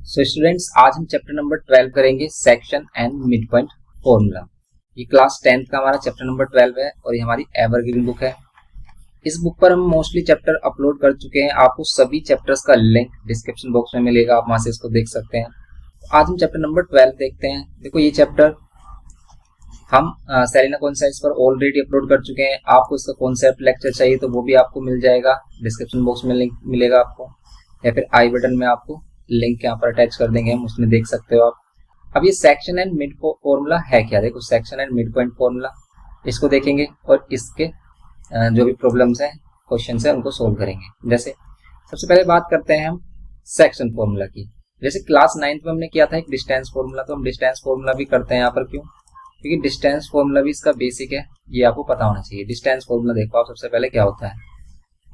So students, आज हम chapter number 12 करेंगे, section and mid point formula. ये क्लास 10th का हमारा चैप्टर नंबर 12 है और ये हमारी एवरग्रीन बुक है। इस बुक पर हम मोस्टली चैप्टर अपलोड कर चुके हैं। आपको सभी चैप्टर्स का लिंक डिस्क्रिप्शन बॉक्स में मिलेगा, आप वहां से इसको देख सकते हैं। आज हम चैप्टर नंबर 12 देखते हैं। देखो, ये चैप्टर हम सेलिना कॉन्सेप्ट्स पर ऑलरेडी अपलोड कर चुके हैं। आपको इसका कॉन्सेप्ट लेक्चर चाहिए तो वो भी आपको मिल जाएगा, डिस्क्रिप्शन बॉक्स में लिंक मिलेगा आपको, या फिर आई बटन में आपको लिंक यहाँ पर अटैच कर देंगे हम, उसमें देख सकते हो आप। अब ये सेक्शन एंड मिड फॉर्मूला है क्या? देखो, section and mid point formula, इसको देखेंगे और इसके जो भी प्रॉब्लम्स हैं, क्वेश्चन है, उनको सोल्व करेंगे। जैसे सबसे पहले बात करते हैं हम सेक्शन फॉर्मूला की। जैसे क्लास 9th में हमने किया था एक डिस्टेंस फॉर्मूला, तो हम डिस्टेंस फॉर्मूला भी करते हैं यहाँ पर। क्यों? क्योंकि डिस्टेंस फॉर्मूला भी इसका बेसिक है, ये आपको पता होना चाहिए। डिस्टेंस फॉर्मूला देखो आप सबसे पहले क्या होता है।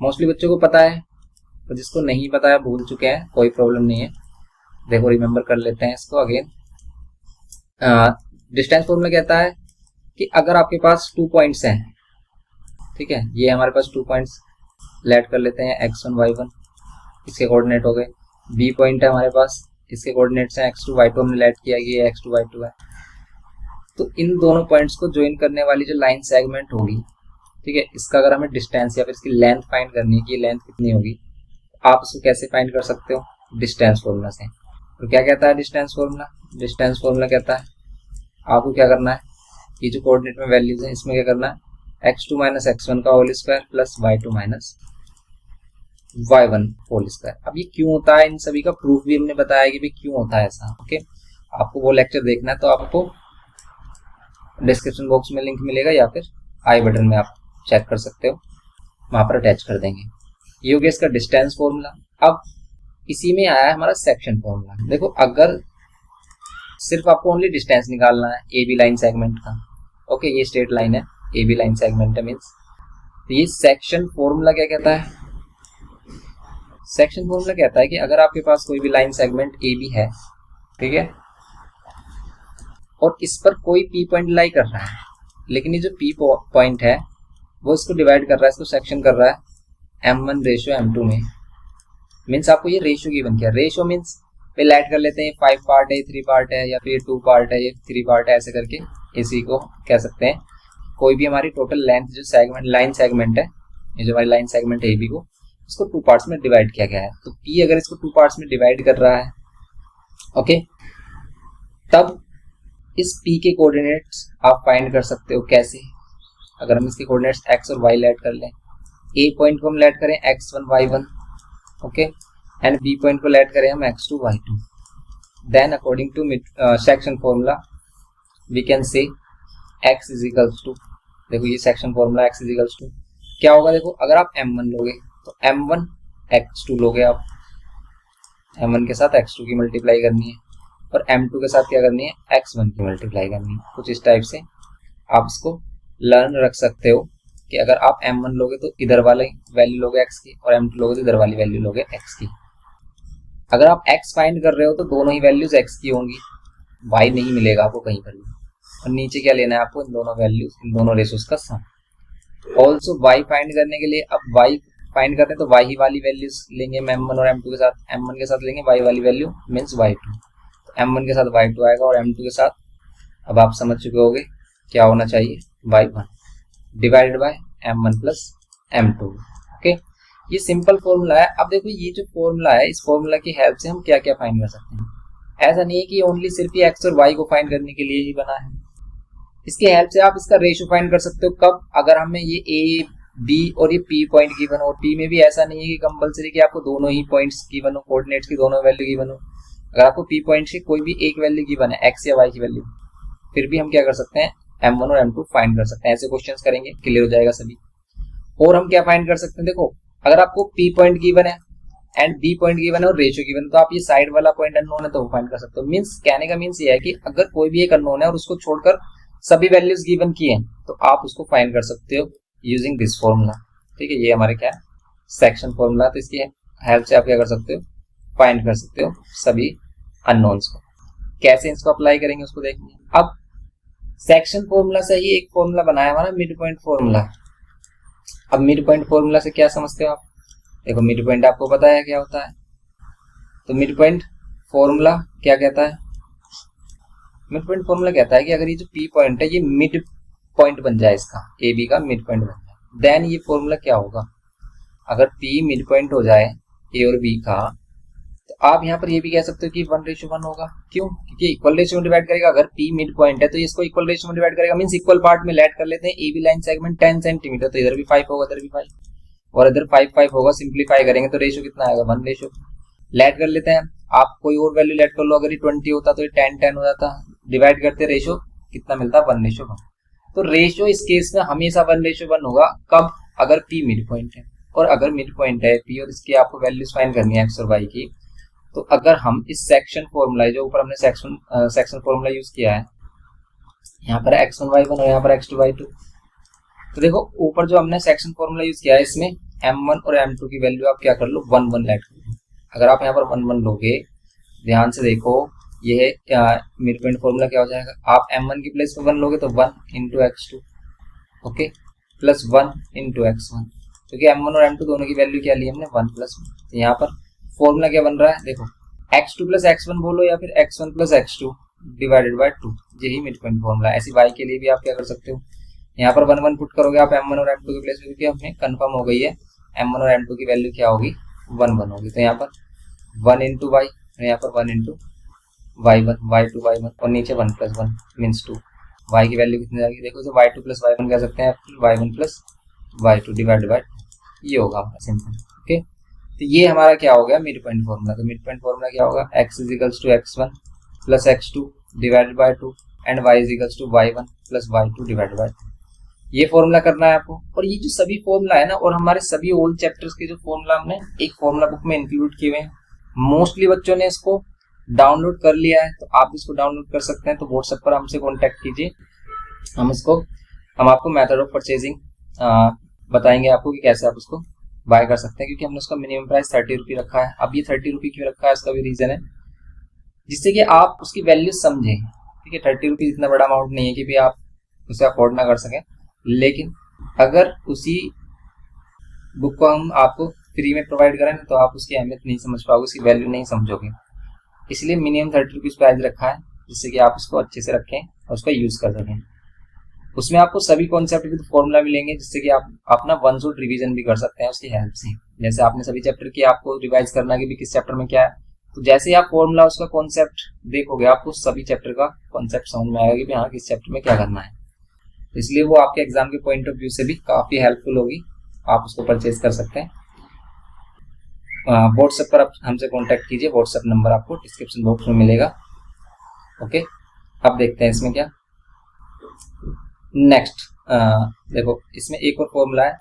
मोस्टली बच्चों को पता है, तो जिसको नहीं पता है भूल चुके हैं, कोई प्रॉब्लम नहीं है। देखो, रिमेम्बर कर लेते हैं इसको अगेन। डिस्टेंस फॉर्मूला कहता है कि अगर आपके पास 2 पॉइंट्स हैं, ठीक है, ये हमारे पास 2 पॉइंट्स लेट कर लेते हैं, x1 y1, इसके कोऑर्डिनेट हो गए। बी पॉइंट है हमारे पास, इसके कोऑर्डिनेट्स हैं x2 y2, हमने लेट किया, ये x2 y2 है। तो इन दोनों पॉइंट्स को ज्वाइन करने वाली जो लाइन सेगमेंट होगी, ठीक है, इसका अगर हमें डिस्टेंस या फिर इसकी लेंथ फाइंड करनी है कि लेंथ कितनी होगी, आप इसको कैसे फाइंड कर सकते हो? डिस्टेंस फॉर्मूला से। तो क्या कहता है डिस्टेंस फॉर्मूला? डिस्टेंस फॉर्मूला कहता है आपको क्या करना है, ये जो कोऑर्डिनेट में वैल्यूज हैं इसमें क्या करना है, x2 माइनस x1 का whole square plus y2 minus y1 whole square. अब ये क्यों होता है, इन सभी का प्रूफ भी हमने बताया कि भाई क्यों होता है ऐसा। ओके, आपको वो लेक्चर देखना है तो आपको डिस्क्रिप्शन बॉक्स में लिंक मिलेगा, या फिर आई बटन में आप चेक कर सकते हो, वहां पर अटैच कर देंगे। ये हो गया इसका डिस्टेंस फॉर्मूला। अब इसी में आया है हमारा सेक्शन फॉर्मूला। देखो, अगर सिर्फ आपको ओनली डिस्टेंस निकालना है ए बी लाइन सेगमेंट का, ओके, ये स्ट्रेट लाइन है, ए बी लाइन सेगमेंट है मीन्स, तो ये सेक्शन फॉर्मूला क्या कहता है? सेक्शन फॉर्मूला कहता है कि अगर आपके पास कोई भी लाइन सेगमेंट ए बी है, ठीक है, और इस पर कोई पी पॉइंट लाई कर रहा है, लेकिन ये जो पी पॉइंट है वो इसको डिवाइड कर रहा है, इसको सेक्शन कर रहा है m1 रेशियो m2 में। मीन्स आपको ये रेशियो गिवन किया। रेशियो मीन्स पे ऐड कर लेते हैं, 5 पार्ट है, 3 पार्ट है, या फिर 2 पार्ट है, ये 3 पार्ट है, ऐसे करके इसी को कह सकते हैं। कोई भी हमारी टोटल लेंथ जो सेगमेंट लाइन सेगमेंट है, ये जो हमारी लाइन सेगमेंट है ए बी को, इसको 2 पार्ट्स में डिवाइड किया गया है। तो पी अगर इसको 2 पार्ट्स में डिवाइड कर रहा है, ओके, तब इस पी के कोऑर्डिनेट्स आप फाइंड कर सकते हो। कैसे? अगर हम इसके कोऑर्डिनेट्स x और y लेट कर लें, a पॉइंट को हम लेट करें x1 y1, okay, and b point को लेट करें हम x2 y2, then according to section formula we can say x is equals to, देखो ये section formula x is equals to क्या होगा। देखो, अगर आप m1 लोगे तो m1 x2 लोगे, आप m1 के साथ x2 की मल्टीप्लाई करनी है, और m2 के साथ क्या करनी है, x1 की मल्टीप्लाई करनी है। कुछ इस टाइप से आप इसको लर्न रख सकते हो कि अगर आप m1 लोगे तो इधर वाली वैल्यू लोगे x की, और m2 लोगे तो इधर वाली वैल्यू लोगे x की। अगर आप x फाइंड कर रहे हो तो दोनों ही वैल्यूज x की होंगी, y नहीं मिलेगा आपको कहीं पर भी। और नीचे क्या लेना है आपको, इन दोनों वैल्यूज, इन दोनों रेशोज का सम। ऑल्सो y फाइंड करने के लिए, अब y फाइंड करते हैं तो y ही वाली वैल्यूज लेंगे m1 और m2 के साथ। m1 के साथ लेंगे y वाली वैल्यू मीन्स y2, m1 के साथ y2 आएगा, और m2 के साथ अब आप समझ चुके होगे क्या होना चाहिए, y1 divided by m1 plus m2। Okay, ये सिंपल फॉर्मूला है। अब देखो, ये जो फॉर्मूला है, इस फॉर्मूला की हेल्प से हम क्या क्या फाइंड कर सकते हैं। ऐसा नहीं है कि ओनली सिर्फ ये x और y को फाइंड करने के लिए ही बना है। इसकी हेल्प से आप इसका रेशियो फाइंड कर सकते हो। कब? अगर हमें ये a b और ये p पॉइंट गिवन हो, और p में भी ऐसा नहीं है कि कंपलसरी कि आपको दोनों ही पॉइंट्स गिवन हो, कोऑर्डिनेट्स की दोनों वैल्यू गिवन हो। अगर आपको p पॉइंट से कोई भी एक वैल्यू गिवन है, x या y की वैल्यू, फिर भी हम क्या कर सकते हैं, m1 और m2 फाइंड कर सकते हैं। ऐसे क्वेश्चंस करेंगे, क्लियर हो जाएगा सभी। और हम क्या फाइंड कर सकते हैं, देखो, अगर आपको p पॉइंट गिवन है एंड b पॉइंट गिवन है और रेशियो गिवन है, तो आप ये साइड वाला पॉइंट अननोन है तो वो फाइंड कर सकते हो। मींस कहने का मींस ये है कि अगर कोई भी एक अननोन है और उसको छोड़कर सभी वैल्यूज गिवन की हैं, तो आप उसको फाइंड कर सकते हो यूजिंग दिस फॉर्मूला। ठीक है, ये हमारे क्या है, सेक्शन फॉर्मूला। तो इसकी हेल्प से आप क्या कर सकते हो, फाइंड कर सकते हो सभी अननोन्स को। कैसे इसको अप्लाई करेंगे उसको देखेंगे। अब सेक्शन फॉर्मूला से ही एक फॉर्मूला बनाया हमारा मिड पॉइंट फॉर्मूला। अब मिड पॉइंट फॉर्मूला से क्या समझते हो आप? देखो, मिड पॉइंट आपको पता है क्या होता है। तो मिड पॉइंट फॉर्मूला क्या कहता है, मिड पॉइंट फॉर्मूला कहता है कि अगर ये जो पी पॉइंट है ये मिड पॉइंट बन जाए, इसका ए बी का मिड पॉइंट बन जाए, देन ये फॉर्मूला क्या होगा, अगर पी मिड पॉइंट हो जाए ए और बी का, तो आप यहाँ पर ये भी कह सकते हो कि 1:1 होगा। क्यों? क्योंकि इक्वल रेशियो में डिवाइड करेगा। अगर पी मिड पॉइंट है तो इसको इक्वल रेशियो में डिवाइड करेगा, मींस इक्वल पार्ट में लेट कर लेते हैं। A B line segment 10 centimetre, तो इधर भी 5 होगा, इधर भी 5 और इधर 5 होगा। सिंप्लीफाई करेंगे तो रेशियो कितना आएगा, 1:। लेट कर लेते हैं, आप कोई और वैल्यू लेट कर लो, अगर ये 20 होता तो ये 10 हो जाता। डिवाइड करते रेशियो कितना मिलता, 1:1। तो रेशियो इस केस में हमेशा 1:1 होगा। कब? अगर पी मिड पॉइंट है। और अगर मिड पॉइंट है पी और इसकी आपको वैल्यूज फाइंड करनी है एक्स और वाई की, तो अगर हम इस सेक्शन फॉर्मूला जो ऊपर हमने सेक्शन फॉर्मूला यूज किया है, यहाँ पर x1 y1 और यहाँ पर x2 y2, तो देखो ऊपर जो हमने सेक्शन फॉर्मूला यूज किया है इसमें m1 और m2 की वैल्यू आप क्या कर लो, 1 लेट कर लो। अगर आप यहाँ पर 1 लोगे, ध्यान से देखो, ये क्या मिड पॉइंट फॉर्मूला क्या हो जाएगा, आप m1 की प्लेस पे 1 लोगे तो 1 × x2, ओके, प्लस 1 × x1, क्योंकि m1 और m2 दोनों की वैल्यू क्या ली हमने, 1 + 1। तो यहाँ पर फॉर्मूला क्या बन रहा है, देखो x2 + x1 बोलो या फिर x1 + x2 डिवाइडेड बाय 2, यही मिड पॉइंट फॉर्मूला है। ऐसी y के लिए भी आप क्या कर सकते हो, यहाँ पर 1 पुट करोगे आप m1 और m2 की प्लेस पे, क्योंकि हमें कंफर्म हो गई है m1 और m2 की वैल्यू क्या होगी, 1 होगी। तो यहाँ पर 1 × y और यहाँ पर 1 × y1, y2 y1 और नीचे 1 + 1 मीन्स 2। y की वैल्यू कितनी जाएगी, देखो तो y2 + y1 कह सकते हैं, y1 + y2 डिवाइडेड बाय, ये होगा हमारा सिंपल। ओके, तो ये हमारा क्या हो गया, मिड पॉइंट फॉर्मूला। तो मिड पॉइंट फॉर्मूला क्या होगा, x = x1 + x2 divided by 2 and y = y1 + y2 divided by 2। ये फॉर्मूला करना है आपको। और ये जो सभी फॉर्मूला है ना, और हमारे सभी ओल्ड चैप्टर्स के जो फॉर्मूला हमने एक फॉर्मूला बुक में इंक्लूड किए हुए हैं, मोस्टली बच्चों ने इसको डाउनलोड कर लिया है, तो आप इसको डाउनलोड कर सकते हैं। तो व्हाट्सएप पर हमसे कॉन्टैक्ट कीजिए, हम आपको मेथड ऑफ परचेजिंग बताएंगे आपको कि कैसे आप उसको बाय कर सकते हैं, क्योंकि हमने उसका मिनिमम प्राइस 30 रुपये रखा है। अब ये 30 रुपये क्यों रखा है, इसका भी रीजन है, जिससे कि आप उसकी वैल्यू समझें। ठीक है, 30 रुपये इतना बड़ा अमाउंट नहीं है कि भी आप उसे अफोर्ड ना कर सकें, लेकिन अगर उसी बुक को हम आपको फ्री में प्रोवाइड करें तो आप उसकी अहमियत नहीं समझ पाओगे, उसकी वैल्यू नहीं समझोगे। इसलिए मिनिमम 30 रुपीज़ प्राइस रखा है, जिससे कि आप उसको अच्छे से रखें और उसका यूज कर सकें। उसमें आपको सभी कॉन्सेप्ट के फॉर्मूला मिलेंगे, जिससे कि आप अपना वन शॉट रिवीजन भी कर सकते हैं उसकी हेल्प से। जैसे आपने सभी चैप्टर की आपको रिवाइज करना कि भी किस चैप्टर में क्या है, तो जैसे ही आप फॉर्मूला उसका कॉन्सेप्ट देखोगे, आपको सभी चैप्टर का कॉन्सेप्ट समझ में आएगा कि हाँ किस चैप्टर में क्या करना है। इसलिए वो आपके एग्जाम के पॉइंट ऑफ व्यू से भी काफी हेल्पफुल होगी, आप उसको परचेज कर सकते हैं। व्हाट्सएप पर आप हमसे कांटेक्ट कीजिए, व्हाट्सएप नंबर आपको डिस्क्रिप्शन बॉक्स में मिलेगा। ओके, अब देखते हैं इसमें क्या नेक्स्ट। देखो इसमें एक और फॉर्मूला है,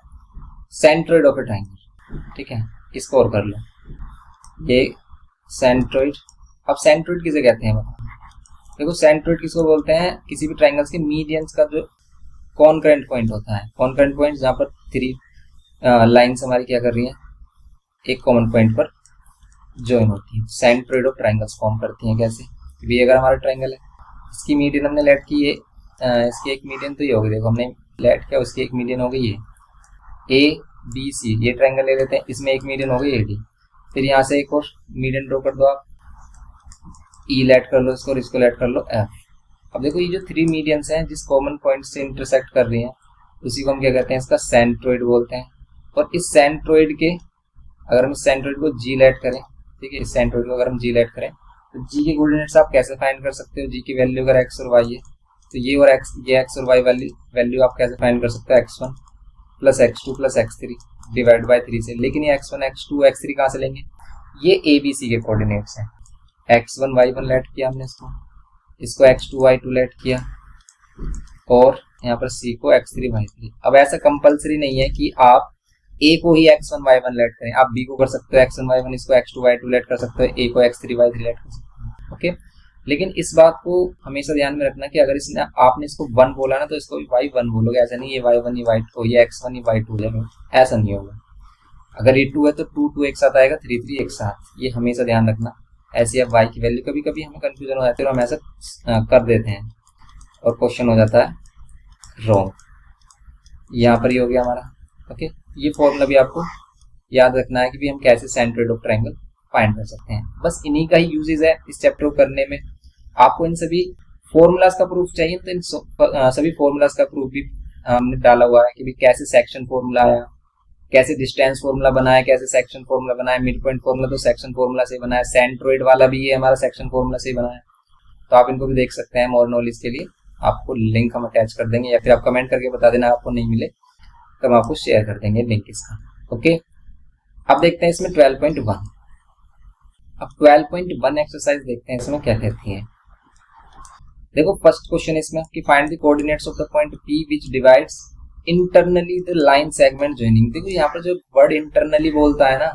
सेंट्रोइड ऑफ ए ट्रायंगल। ठीक है, इसको और कर लो, ये सेंट्रोइड। अब सेंट्रोइड किसे कहते हैं बताओ। देखो सेंट्रोइड किसको बोलते हैं, किसी भी ट्रायंगल्स के मीडियंस का जो कॉन्करेंट पॉइंट होता है, कॉन्करेंट पॉइंट जहाँ पर 3 लाइन्स हमारी क्या कर रही हैं, एक कॉमन पॉइंट पर ज्वाइन होती है, सेंट्रोइड ऑफ ट्रायंगल्स फॉर्म करती हैं। कैसे भी, अगर हमारा ट्रायंगल है, इसकी मीडियन हमने लेट की है, इसकी एक मीडियन तो ये होगी, देखो हमने लेट किया, उसकी एक मीडियन हो गई है ए बी सी, ये ट्रायंगल ले लेते हैं, इसमें एक मीडियन हो गई ए डी। फिर यहाँ से एक और मीडियन ड्रॉ कर दो आप, ई लेट कर लो इसको और इसको लेट कर लो एफ। अब देखो ये जो 3 मीडियंस हैं जिस कॉमन पॉइंट से इंटरसेक्ट कर रही हैं, उसी को हम क्या कहते हैं, इसका सेंट्रोइड बोलते हैं। और इस सेंट्रोइड के अगर हम सेंट्रोइड को जी लेट करें, ठीक है, इस सेंट्रोइड को अगर हम जी लेट करें तो जी के कोऑर्डिनेट्स आप कैसे फाइंड कर सकते हो, जी की वैल्यू अगर एक्स और वाई है तो ये एक्स और वाई वाली वैल्यू आप कैसे फाइंड कर सकते हो, x1 + x2 + x3 divide by 3 से। लेकिन ये x1 x2 x3 कहाँ से लेंगे, ये ए बी सी के कोऑर्डिनेट्स हैं। x1 y1 लेट किया हमने, इसको x2 y2 लेट किया, और यहाँ पर c को x3 y3। अब ऐसा कंपलसरी नहीं है कि आप a को ही x1 y1 लेट करें, आप b को कर सकते हो x1 y1, इसको x2 y2 लेट कर सकते हो, a को x3 y3 लेट कर सकते हो। ओके, लेकिन इस बात को हमेशा ध्यान में रखना कि अगर इसने आपने इसको 1 बोला ना तो इसको भी y1 बोलोगे, ऐसा नहीं ये y1 ये y2 ये x1 ये y2 हो जाएगा, ऐसा नहीं होगा। अगर ये 2 है तो 2 एक साथ आएगा, 3 एक साथ, ये हमेशा ध्यान रखना। ऐसे अब y की वैल्यू कभी कभी हमें कंफ्यूजन हो जाती है और हम ऐसा कर देते हैं और क्वेश्चन हो जाता है रॉन्ग। यहाँ पर ये हो गया हमारा। ओके, ये फॉर्मूला भी आपको याद रखना है कि भी हम कैसे सेंट्रोइड ऑफ ट्रायंगल फाइंड कर सकते हैं। बस इन्हीं का ही यूजेज है इस चैप्टर को करने में। आपको इन सभी फॉर्मूलाज का प्रूफ चाहिए तो इन सभी फॉर्मूलाज का प्रूफ भी हमने डाला हुआ है कि भी कैसे सेक्शन फॉर्मूला आया, कैसे डिस्टेंस फॉर्मूला बनाया, कैसे सेक्शन फॉर्मूला बनाया, मिड पॉइंट फॉर्मूला तो सेक्शन फॉर्मूला से बनाया, सेंट्रोइड वाला भी ये हमारा सेक्शन फॉर्मूला से ही बनाया। तो आप इनको भी देख सकते हैं मोर नॉलेज के लिए। आपको लिंक हम अटैच कर देंगे या फिर आप कमेंट करके बता देना आपको नहीं मिले तो हम आपको शेयर कर देंगे लिंक इसका। ओके, अब देखते हैं इसमें 12.1। अब 12.1 एक्सरसाइज देखते हैं इसमें क्या कहती है। देखो फर्स्ट क्वेश्चन इसमें कि find the coordinates of the point P which divides internally the line segment joining. देखो यहाँ पर जो वर्ड इंटरनली बोलता है ना,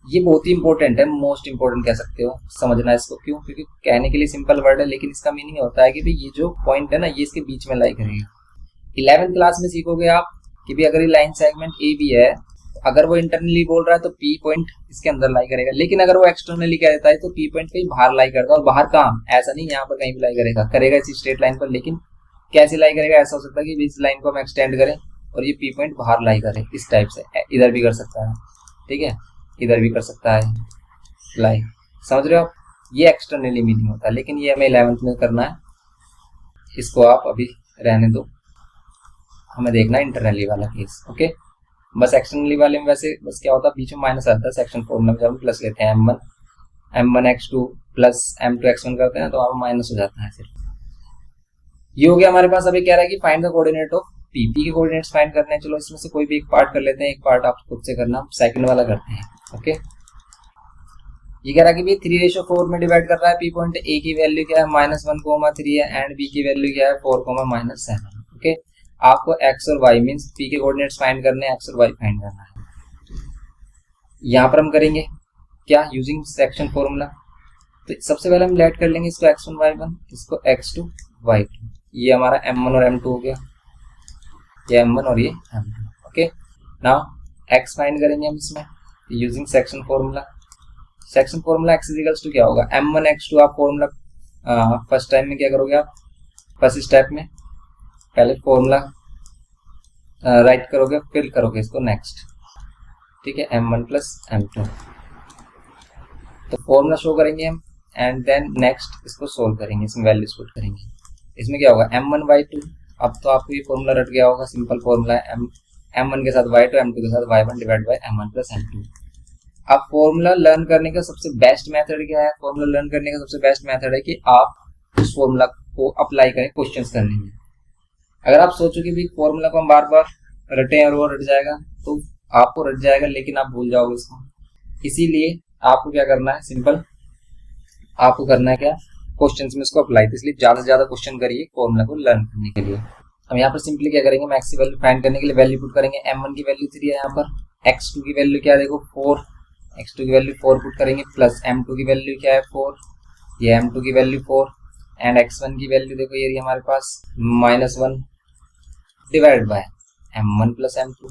ये बहुत ही इंपॉर्टेंट है, मोस्ट इंपॉर्टेंट कह सकते हो, समझना इसको। क्यों? क्योंकि कहने के लिए सिंपल वर्ड है लेकिन इसका मीनिंग होता है कि भाई ये जो पॉइंट है ना ये इसके बीच में लाई करेगा। 11th क्लास में सीखोगे आप कि भाई अगर ये लाइन सेगमेंट ए बी है, अगर वो इंटरनली बोल रहा है तो पी पॉइंट इसके अंदर लाई करेगा, लेकिन अगर वो एक्सटर्नली कह देता है तो पी पॉइंट कहीं बाहर लाई करता है। और बाहर कहाँ? ऐसा नहीं यहाँ पर कहीं भी लाई करेगा इसी स्ट्रेट लाइन पर, लेकिन कैसे लाई करेगा? ऐसा हो सकता है कि इस लाइन को हम एक्सटेंड करें और ये पी पॉइंट बाहर लाई करे, इस टाइप से। इधर भी कर सकता है, ठीक है, इधर भी कर सकता है लाई, समझ रहे हो आप? ये एक्सटर्नली मीनिंग होता है, लेकिन ये हमें 11th में करना है, इसको आप अभी रहने दो, हमें देखना है इंटरनली वाला केस। ओके, बस एक्सटर्नली वाले में वैसे बस क्या होता है, बीच में माइनस आता है सेक्शन फॉर्मूला में। जब हम प्लस लेते हैं m1x2 प्लस m2x1 करते हैं तो वहां माइनस हो जाता है सिर्फ। ये हो गया हमारे पास। अभी कह रहा है कि find the coordinate of P के कोऑर्डिनेट्स फाइंड करने हैं। चलो इसमें से कोई भी एक पार्ट कर लेते हैं, एक पार्ट आप खुद से करना, सेकंड वाला करते हैं। ओके, ये कह रहा है कि भाई 3:4 में डिवाइड कर रहा है पी पॉइंट। ए की वैल्यू क्या है? -1,3 है एंड बी की वैल्यू क्या है? 4,-7। ओके, आपको x और y मींस p के कोऑर्डिनेट्स फाइंड करने हैं, x और y फाइंड करना है। यहाँ पर हम करेंगे क्या? Using section formula. तो सबसे पहले हम लेट कर लेंगे इसको x1 y1, इसको x2 y2। ये हमारा m1 और m2 हो गया, ये m1 और ये m2। Okay, now x find करेंगे हम इसमें using section formula. Section formula x equals to क्या होगा? m1 x2। आप फॉर्मूला फर्स्ट टाइम में क्या करोगे आप? फर्स्ट स्टेप में पहले फॉर्मूला राइट करोगे, फिर करोगे इसको नेक्स्ट, ठीक है, m1 प्लस m2। तो फॉर्मूला शो करेंगे हम एंड देन नेक्स्ट इसको सोल्व करेंगे, इसमें वैल्यूज पुट करेंगे। इसमें क्या होगा? m1 y2। अब तो आपको ये फॉर्मूला रट गया होगा, सिंपल फॉर्मूला है, m1 के साथ y2, m2 के साथ y1 divide by m1 plus m2। अब फॉर्मूला लर्न करने का सबसे बेस्ट मेथड क्या है? फॉर्मूला लर्न करने का सबसे बेस्ट मेथड है कि आप उस फॉर्मूला को अप्लाई करें क्वेश्चंस करने में। अगर आप सोचो कि भाई फॉर्मूला को हम बार बार रटें और वो रट जाएगा, तो आपको रट जाएगा लेकिन आप भूल जाओगे इसको। इसीलिए आपको क्या करना है? सिंपल आपको करना है क्या? क्वेश्चंस में इसको अप्लाई। इसलिए ज्यादा से ज्यादा क्वेश्चन करिए फॉर्मूला को लर्न करने के लिए। हम यहाँ पर सिंपली क्या करेंगे? मैक्स की वैल्यू फाइंड करने के लिए वैल्यू पुट करेंगे। m1 की वैल्यू 3 है, यहाँ पर x2 की वैल्यू क्या है? देखो 4, x2 की वैल्यू 4 पुट करेंगे, प्लस m2 की वैल्यू क्या है? 4, ये m2 की वैल्यू 4 एंड x1 की वैल्यू देखो ये हमारे पास -1 divide by m1 plus m2।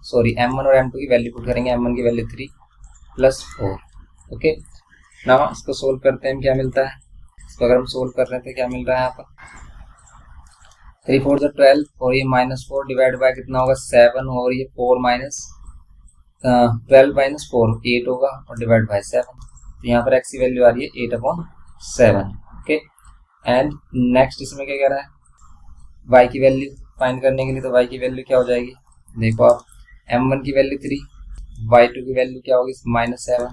Sorry, m1 और m2 की वैल्यू पुट करेंगे, m1 की वैल्यू 3 प्लस 4। ओके, नाउ इसको सोल्व करते हैं, क्या मिलता है? इसको अगर हम सोल्व कर रहे थे क्या मिल रहा है यहाँ पर? 3 4 12 और ये -4 डिवाइड बाय कितना होगा? 7 और ये 4 12 माइनस 4 8 होगा और डिवाइड बाय 7। तो यहाँ पर x की वैल्यू आ रही है 8/7। ओके, एंड नेक्स्ट इसमें क्या कह रहा है? y की वैल्यू फाइंड करने के लिए, तो y की वैल्यू क्या हो जाएगी? देखो आप, m1 की वैल्यू 3, y2 की वैल्यू क्या होगी? -7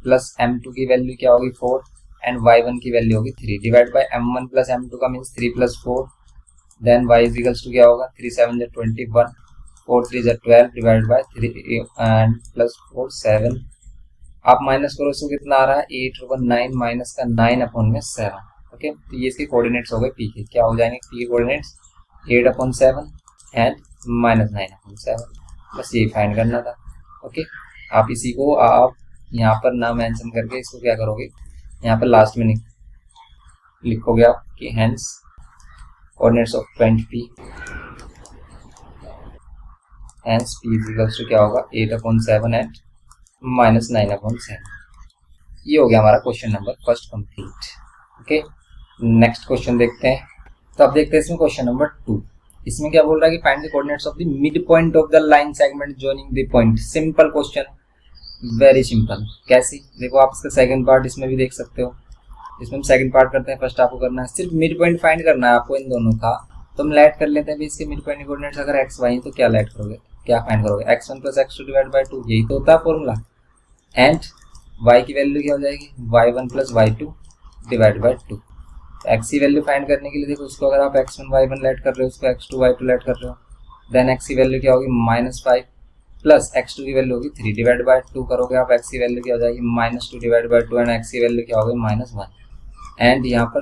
प्लस m2 की वैल्यू क्या होगी? 4 एंड y1 की वैल्यू होगी 3 divide by m1 plus m2 का means 3 plus 4, then y is equals to क्या होगा? 3 7 21, 4 3 12 डिवाइड बाय 3 एंड प्लस 4 7। आप माइनस करो, इसको कितना आ रहा है? 8/9 माइनस का 9/7। ओके, तो ये इसके कोऑर्डिनेट्स हो गए पी के। क्या हो जाएंगे पी के कोऑर्डिनेट्स? 8/7 एंड -9/7। बस ये फाइंड करना था। ओके, आप इसी को आप यहाँ पर ना मेंशन करके इसको क्या करोगे? यहाँ पर लास्ट में लिखोगे आप कि hence coordinates of point p, hence p is equals to क्या होगा? 8/7 एंड -9/7। ये हो गया हमारा question number first complete. Okay, next question देखते हैं। तो अब देखते हैं इसमें क्वेश्चन नंबर 2। इसमें क्या बोल रहा है कि find the coordinates of the mid point of the line segment joining the point. Simple question, very simple. कैसी, देखो आप इसका सेकंड पार्ट इसमें भी देख सकते हो। इसमें हम सेकंड पार्ट करते हैं। फर्स्ट आपको करना है सिर्फ मिड पॉइंट फाइंड करना है आपको इन दोनों का। तो हम लेट कर लेते हैं भी इसके मिड पॉइंट कोऑर्डिनेट्स अगर एक्स वाई तो क्या लेट करोगे, क्या फाइंड करोगे, x1 plus x2 divide by 2, यही तो होता है फॉर्मूला। एंड y की वैल्यू क्या हो जाएगी, y1 plus y2 divide by 2। x की वैल्यू फाइंड करने के लिए देखो इसको अगर आप x1 y1 लेट कर रहे हो, उसको x2 y2 लेट कर रहे हो, देन x की वैल्यू क्या होगी -5 प्लस x2 की वैल्यू होगी 3 डिवाइड बाई 2 करोगे आप, x की वैल्यू क्या हो जाएगी -2 डिवाइड बाई 2 एंड x की वैल्यू क्या होगी -1। एंड यहाँ पर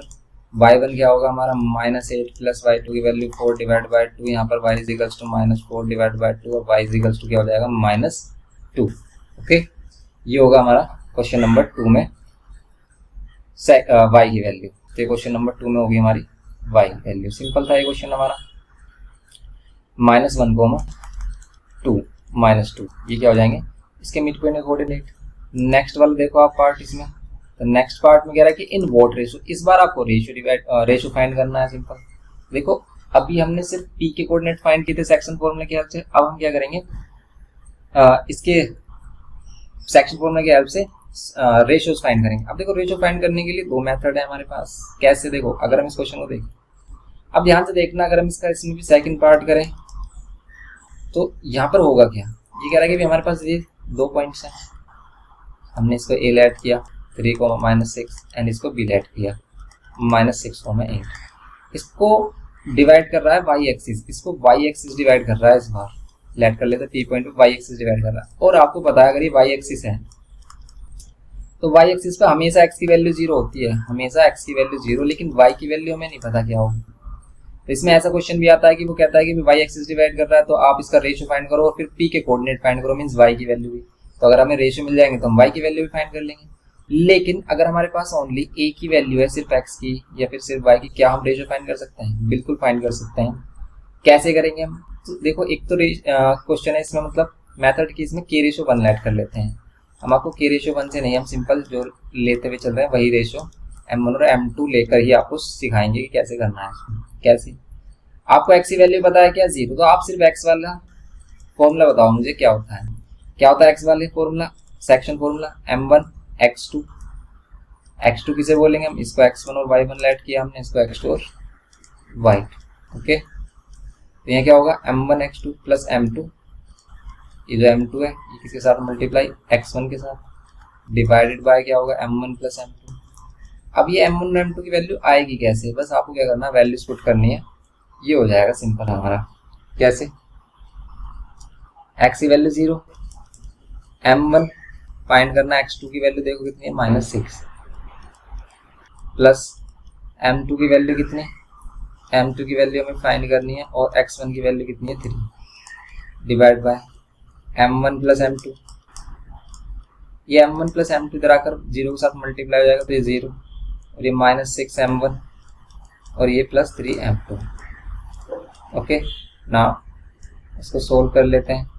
y1 क्या होगा हमारा -8 प्लस y2 की वैल्यू 4 डिवाइड बाई 2, यहाँ पर y equals to -4 divide by 2 और y इजिकल्स टू क्या हो जाएगा -2। ओके, ये होगा हमारा क्वेश्चन नंबर 2 में y की वैल्यू। तो क्वेश्चन नंबर 2 में होगी हमारी y की वैल्यू। सिंपल था ये क्वेश्चन हमारा। -1, 2 -2 ये क्या हो जाएंगे इसके मिड पॉइंट के कोऑर्डिनेट। नेक्स्ट वाला देखो आप पार्ट इसमें, तो नेक्स्ट पार्ट में कह रहा है कि इन व्हाट रेशो, इस बार आपको रेशो फाइंड करना है। सिंपल देखो अभी हमने सिर्फ p के कोऑर्डिनेट फाइंड किए थे सेक्शन फॉर्मूले की हेल्प से, अब हम क्या करेंगे इसके सेक्शन फॉर्मूले की हेल्प से रेशोज फाइंड करेंगे। अब देखो रेशो फाइंड करने के लिए दो मेथड है हमारे पास। कैसे, देखो अगर हम इस क्वेश्चन को देखें, अब ध्यान से देखना, अगर हम इसका इसमें भी सेकंड पार्ट करें तो यहाँ पर होगा क्या, ये कह रहा है कि हमारे पास ये दो पॉइंट्स हैं, हमने इसको a लेट किया 3, -6 एंड इसको b लेट किया -6, -8। इसको डिवाइड कर रहा है y एक्सिस, इसको y एक्सिस डिवाइड कर रहा है। इस बार लेट कर लेते p पॉइंट पे y एक्सिस डिवाइड कर रहा है। और आपको पता है अगर ये y एक्सिस है तो y एक्सिस पे हमेशा x की वैल्यू 0 होती है, हमेशा x की वैल्यू 0, लेकिन y की वैल्यू हमें नहीं पता क्या होगी। तो इसमें ऐसा क्वेश्चन भी आता है कि वो कहता है कि y एक्सिस डिवाइड कर रहा है तो आप इसका रेशियो फाइंड करो और फिर p के कोऑर्डिनेट फाइंड करो, मींस y की वैल्यू भी। तो अगर हमें रेशियो मिल जाएंगे तो हम y की वैल्यू भी फाइंड कर लेंगे। लेकिन अगर हमारे पास ओनली a की वैल्यू है, सिर्फ x की या फिर सिर्फ y की, क्या हम रेशियो फाइंड कर सकते हैं? बिल्कुल फाइंड कर सकते हैं। कैसे करेंगे हम? तो देखो एक तो क्वेश्चन है इसमें, मतलब मेथड की इसमें k रेशियो 1 लेट कर लेते हैं। हम आपको k रेशियो 1 से नहीं, हम सिंपल जो लेते हुए चल रहे हैं वही रेशियो m1 और m2 लेकर ही आपको सिखाएंगे कि कैसे करना है इसमें। कैसे, आपको x की वैल्यू पता है क्या 0, तो आप सिर्फ x वाला फॉर्मूला बताओ मुझे क्या होता है। क्या होता है x वाले formula, section formula m1 x2, x2 किसे बोलेंगे हम, इसको x1 और y1 लेट किया हमने, इसको x2 और y2। ओके, तो यहाँ क्या होगा m1 x2 प्लस m2, ये जो m2 है ये किसके साथ मल्टीप्लाई x1 के साथ, डिवाइडेड बाय क्या होगा m1 प्लस m2। अब ये m1 और m2 की वैल्यू आएगी कैसे, बस आपको क्या करना है वैल्यूज पुट करनी है, ये हो जाएगा सिंपल हमारा। कैसे, x की वैल्यू 0, m1 फाइंड करना, x2 की वैल्यू देखो कितनी है -6, प्लस m2 की वैल्यू कितनी, m2 की वैल्यू हमें फाइंड करनी है और x1 की वैल्यू कितनी है 3, divide by m1 plus m2। ये m1 प्लस m2 इधर आकर 0 के साथ मल्टीप्लाई हो जाएगा तो ये 0 और ये -6 m1 और ये प्लस 3 m2। ओके, ना इसको सोल्व कर लेते हैं।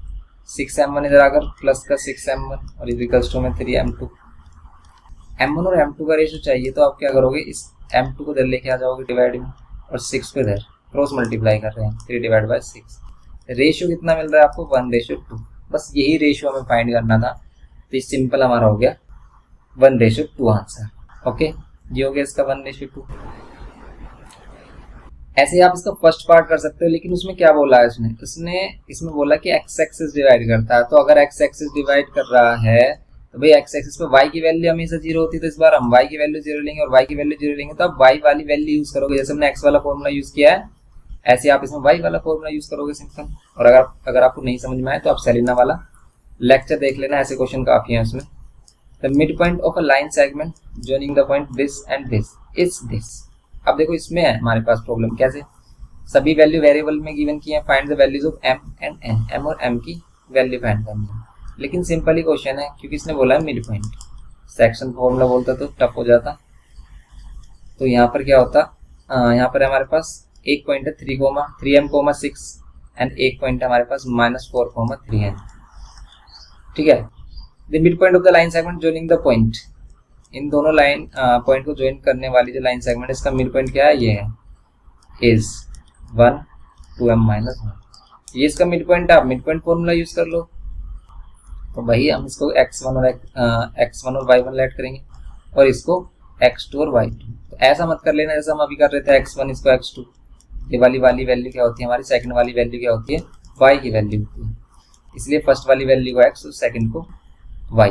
6 m1 इधर आकर प्लस का 6 m1 और इक्वल्स टू में 3 m2। m1 और m2 का रेशियो चाहिए तो आप क्या करोगे, इस m2 को इधर लेके आ जाओगे डिवाइड में और 6 को इधर क्रॉस मल्टीप्लाई कर रहे हैं, 3 डिवाइड बाय 6। रेशियो कितना मिल रहा है आपको 1:2। बस यही रेशियो हमें फाइंड करना था, तो ये सिंपल हमारा हो गया 1:2 आंसर। ओके, ये हो गया इसका 1:2। ऐसे आप इसका फर्स्ट पार्ट कर सकते हो, लेकिन उसमें क्या बोला है उसने इसमें बोला कि x एक्सिस डिवाइड करता है। तो अगर x एक्सिस डिवाइड कर रहा है तो भाई x एक्सिस पे y की वैल्यू हमेशा 0 होती है, तो इस बार हम y की वैल्यू 0 लेंगे और y की वैल्यू 0 लेंगे, तो आप y वाली वैल्यू यूज करोगे। जैसे हमने x वाला फॉर्मूला यूज किया है ऐसे आप इसमें y वाला फॉर्मूला यूज करोगे सिंपल। और अगर आपको नहीं समझ में आए तो आप सेलिना वाला लेक्चर देख लेना, ऐसे क्वेश्चन काफी है उसमें। The mid point of a line segment joining the point this and this is this. अब देखो इसमें है हमारे पास प्रॉब्लम, कैसे, सभी वैल्यू वेरिएबल में गिवन की है, find the values of m and n, m और m की वैल्यू फाइंड करनी है। लेकिन सिंपल ही क्वेश्चन है क्योंकि इसने बोला है मिड पॉइंट, सेक्शन फॉर्मूला बोलता तो टफ हो जाता। तो यहाँ पर क्या होता, यहाँ पर हमारे पास एक पॉइंट है 3m, 6 एंड एक पॉइंट है हमारे पास -4, 3n। ठीक है, the mid point of the line segment joining the point, इन दोनों लाइन पॉइंट को ज्वाइन करने वाली जो लाइन सेगमेंट है इसका मिड पॉइंट क्या है, ये है इज 1 2m -1। ये इसका मिड पॉइंट है, आप मिड पॉइंट फॉर्मूला यूज कर लो। तो वही हम इसको x1 और y1 ऐड करेंगे और इसको x2 और y2। तो ऐसा मत कर लेना जैसे हम अभी कर रहे थे x1 इसको x2। ये वाली वैल्यू क्या होती है हमारी, सेकंड वाली वैल्यू क्या होती है, y की वैल्यू होती है। इसलिए फर्स्ट वाली वैल्यू को x और सेकंड को y।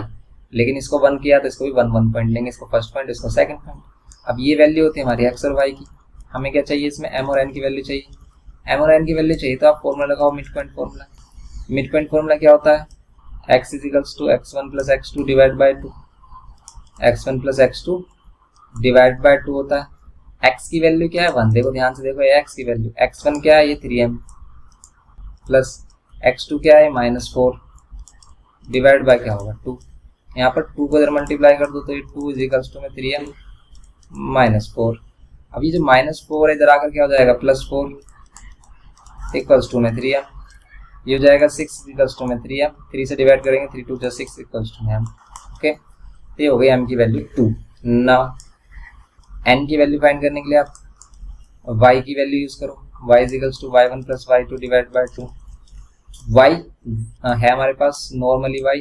लेकिन इसको 1 किया तो इसको भी 1 पॉइंट लेंगे, इसको फर्स्ट पॉइंट इसको सेकंड पॉइंट। अब ये वैल्यू होती है हमारी x और y की। हमें क्या चाहिए इसमें, m और n की वैल्यू चाहिए। m और n की वैल्यू चाहिए तो आप फॉर्मूला लगाओ, mid point formula. Mid point formula क्या होता है, x equals to x1 plus x2 divide by 2। x1 plus x2 divide by 2 होता है। x की वैल्यू क्या है 1, देखो ध्यान से देखो ये x की वैल्यू, x1 क्या है ये 3m प्लस x2 क्या है -4 डिवाइड बाय क्या होगा 2। यहाँ पर 2 को इधर मल्टीप्लाई कर दो तो ये 2 इजिकल्स टू में 3m -4। अब ये जो -4 है इधर आकर क्या हो जाएगा +4 इक्वल्स टू में 3m। ये हो जाएगा 6 इक्वल्स टू में 3m, 3 से डिवाइड करेंगे 3 2 6 इक्वल्स टू में m। ओके, तो ये हो गई m की वैल्यू 2। नाउ n की वैल्यू फाइंड करने के लिए आप y की वैल्यू यूज करो, y equals to y1 plus y2 divide by 2। y है हमारे पास नॉर्मली y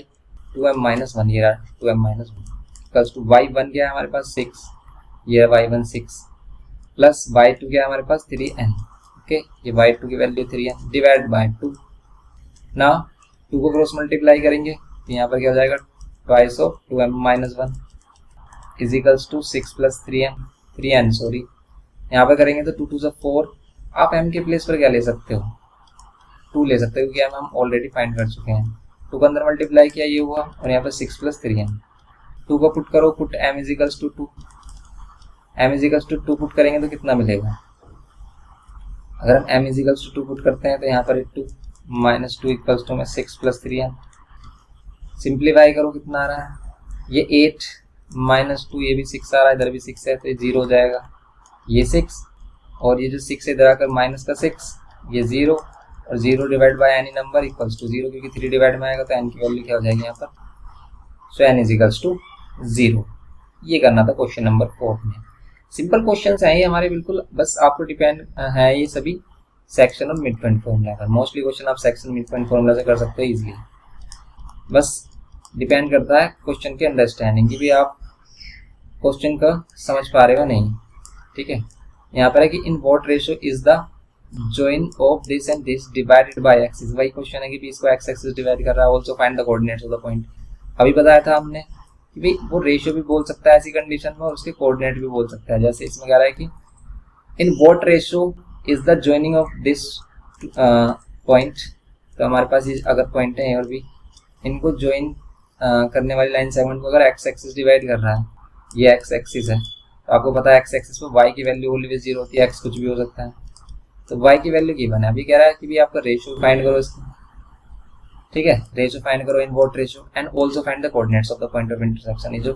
2m - 1, ये रहा 2m - 1 इक्वल्स टू y1 क्या है हमारे पास 6, ये y1 6 प्लस y2 क्या है हमारे पास 3n। ओके, ये y2 की वैल्यू 3n डिवाइड बाय 2। ना 2 को क्रॉस मल्टीप्लाई करेंगे तो यहाँ पर क्या हो जाएगा twice of 2m - 1 is equals to 6 plus 3n sorry. यहाँ पर करेंगे तो 2 2 से 4। आप m के प्लेस पर क्या ले सकते हो, 2 ले सकते हो क्योंकि हम ऑलरेडी फाइंड कर चुके हैं। 2 को अंदर मल्टीप्लाई किया ये हुआ और यहाँ पर 6 प्लस 3n। 2 को पुट करो, put m is equals to 2, m is equals to 2 put करेंगे तो कितना मिलेगा, अगर हम m is equals to 2 put करते हैं तो यहाँ पर 2 -2 इक्वल्स टू में 6 प्लस 3n। सिंप्लीफाई करो कितना आ रहा है, ये 8 -2 ये भी 6 आ रहा है, इधर भी 6 है तो ये 0 हो जाएगा, ये 6 और ये जो 6 है इधर आकर माइनस का 6, ये 0 और 0 divide by any number equals to 0, क्योंकि 3 डिवाइड में आएगा तो n की वैल्यू क्या हो जाएगी यहाँ पर, सो n इज इक्वल्स टू 0। ये करना था क्वेश्चन नंबर 4 में। सिंपल क्वेश्चंस हैं ये हमारे बिल्कुल, बस आपको डिपेंड है ये सभी सेक्शन और मिड पॉइंट फॉर्मूला पर। मोस्टली क्वेश्चन आप सेक्शन मिड पॉइंट फॉर्मूला से कर सकते हो इजीली, बस डिपेंड करता है क्वेश्चन के अंडरस्टैंडिंग की भी आप क्वेश्चन का समझ पा रहे हो नहीं। ठीक है, यहाँ पर है कि in what ratio is the join of this and this divided by Axis. वही क्वेश्चन है कि इसको एक्स एक्सिस डिवाइड कर रहा है। Also find the coordinates of the point. अभी बताया था हमने कि भाई वो रेशियो भी बोल सकता है ऐसी कंडीशन में और उसके कोऑर्डिनेट भी बोल सकता है। जैसे इसमें कह रहा है कि in what ratio is the joining of this point. तो हमारे पास ये अगर पॉइंट है और भी, इनको ज्वाइन करने वाली लाइन सेगमेंट को अगर एक्स एक्सिस डिवाइड कर रहा है, ये एक्स एक्सिस है तो आपको पता है एक्स एक्सिस पर वाई की वैल्यू ऑलवेज 0 होती है, एक्स कुछ भी हो सकता है, तो वाई की वैल्यू गिवन है। अभी कह रहा है कि भी आपका रेशियो फाइंड करो इसको, ठीक है, रेशियो फाइंड करो in what ratio and also find the coordinates of the point of intersection. ये जो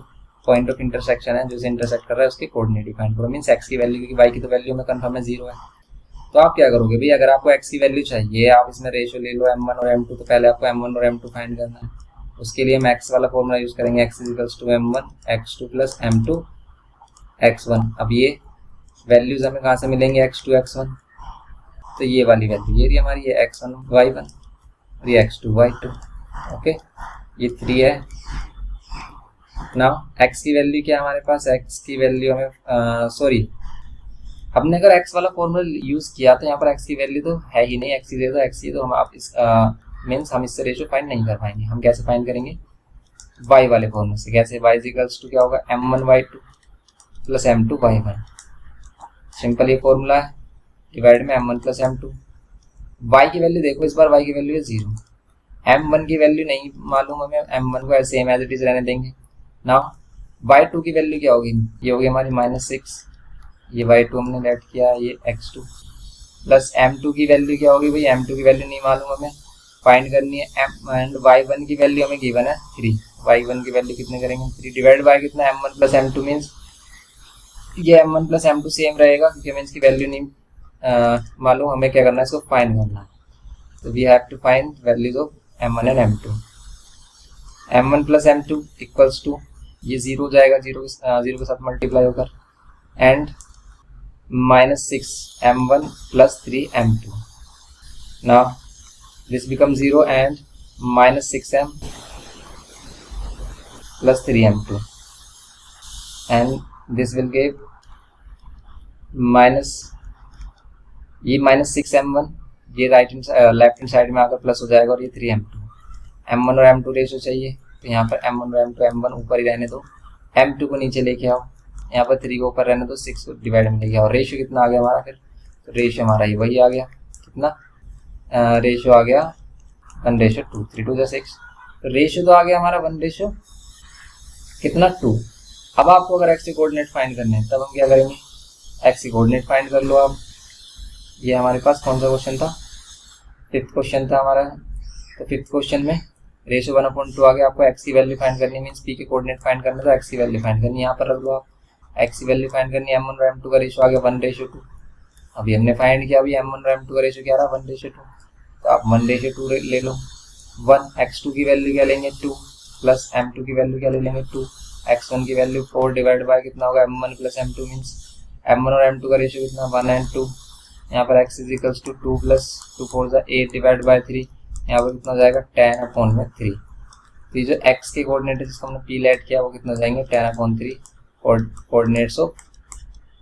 पॉइंट ऑफ इंटरसेक्शन है जो इसे इंटरसेक्ट कर रहा है उसके कोऑर्डिनेट फाइंड करो। मींस एक्स की वैल्यू, क्योंकि वाई की तो वैल्यू में कंफर्म है 0 है, तो आप क्या करोगे भाई, अगर आपको एक्स की वैल्यू चाहिए आप इसमें रेशियो ले लो m1 और m2, तो पहले आपको m1 और m2 फाइंड करना है। उसके लिए हम x वाला फॉर्मूला यूज करेंगे, x equals to m1 x2 plus m2 x1। अब ये वैल्यूज हमें कहाँ से मिलेंगे, x2 x1, तो ये वाली वैल्यू ये रही हमारी, ये x1 y1 और ये x2 y2। ओके, ये 3 है। नाउ x की वैल्यू क्या हमारे पास, x की वैल्यू हमें सॉरी हमने अगर x वाला फॉर्मूला यूज किया तो यहाँ पर x की वैल्यू तो है ही नहीं, x ही दे दो x ही, तो हम आप इस मीन्स हम इससे रेशियो फाइंड नहीं कर पाएंगे। हम कैसे फाइंड करेंगे, y वाले फॉर्मूले से। कैसे, y इक्वल्स टू क्या होगा m1 y2 plus m2 y1। Simple ये फॉर्मूला है, डिवाइड में m1 प्लस m2। y की वैल्यू देखो, इस बार y की वैल्यू है 0, m1 की वैल्यू नहीं मालूम हमें, m1 को सेम एज इट इज रहने देंगे। नाउ y2 की वैल्यू क्या होगी, ये होगी हमारी -6, ये y2 हमने लेट किया, ये x2 प्लस m2 की वैल्यू क्या होगी भाई, m2 की वैल्यू नहीं मालूम हमें, फाइंड करनी है एंड y1 की वैल्यू हमें गिवन है 3। y1 की वैल्यू कितने करेंगे 3 डिवाइड बाय कितना m1 प्लस m2, मीन्स ये m1 प्लस m2 सेम रहेगा क्योंकि हमें इसकी वैल्यू नहीं मालूम, हमें क्या करना है इसको फाइंड करना है। तो we have to find values of m1 and m2। m1 plus m2 equals to ये 0 हो जाएगा, 0 के साथ मल्टीप्लाई होकर, and -6 m1 plus 3 m2। Now this becomes 0 and -6m plus 3m2 and this will give minus, ये minus 6m1, ये right hand left hand side में आकर प्लस हो जाएगा और ये 3m2, m1 और m2 रेशो चाहिए तो यहाँ पर m1 और m2, m1 ऊपर ही रहने दो, m2 को नीचे लेके आओ, यहाँ पर 3 को ऊपर रहने दो, 6 को डिवाइड में लेके आओ। रेशो कितना आ गया हमारा फिर, तो रेशो हमारा ये वही आ गया, कितना रेशो आ गया 1:2, 3 2 6, तो रेशो तो आ गया हमारा 1:, कितना 2। अब आपको अगर एक्स के कोऑर्डिनेट फाइंड करने हैं तब हम क्या करेंगे, एक्स की कोऑर्डिनेट फाइंड कर लो आप। ये हमारे पास कौन सा क्वेश्चन था, 5th क्वेश्चन था हमारा, तो 5th क्वेश्चन में रेशो 1/2 आ गया, आपको एक्स की वैल्यू फाइंड करनी मीन्स पी के कोऑर्डिनेट फाइंड करना, तो एक्स की वैल्यू फाइंड करनी, यहाँ पर रख लो आप, एक्स की वैल्यू फाइंड करनी, m1 और m2 का रेशो आ गया 1:2, अभी हमने फाइंड किया, अभी m1 और m2 का रेशो क्या रहा 1:2, तो आप 1:2 ले लो, 1 x2 की वैल्यू क्या लेंगे 2 प्लस m2 की वैल्यू क्या ले लेंगे 2, x1 की वैल्यू 4 डिवाइड बाय कितना होगा m1 plus m2 means m1 और m2 का रेशियो कितना 1 and 2, यहाँ पर x is equals to 2 plus 2 4 8 divide by 3, यहाँ पर कितना हो जाएगा 10/3। तो ये जो x के कोऑर्डिनेट है जिसको हमने p लेट किया वो कितना हो जाएंगे 10/3 कोऑर्डिनेट्स ऑफ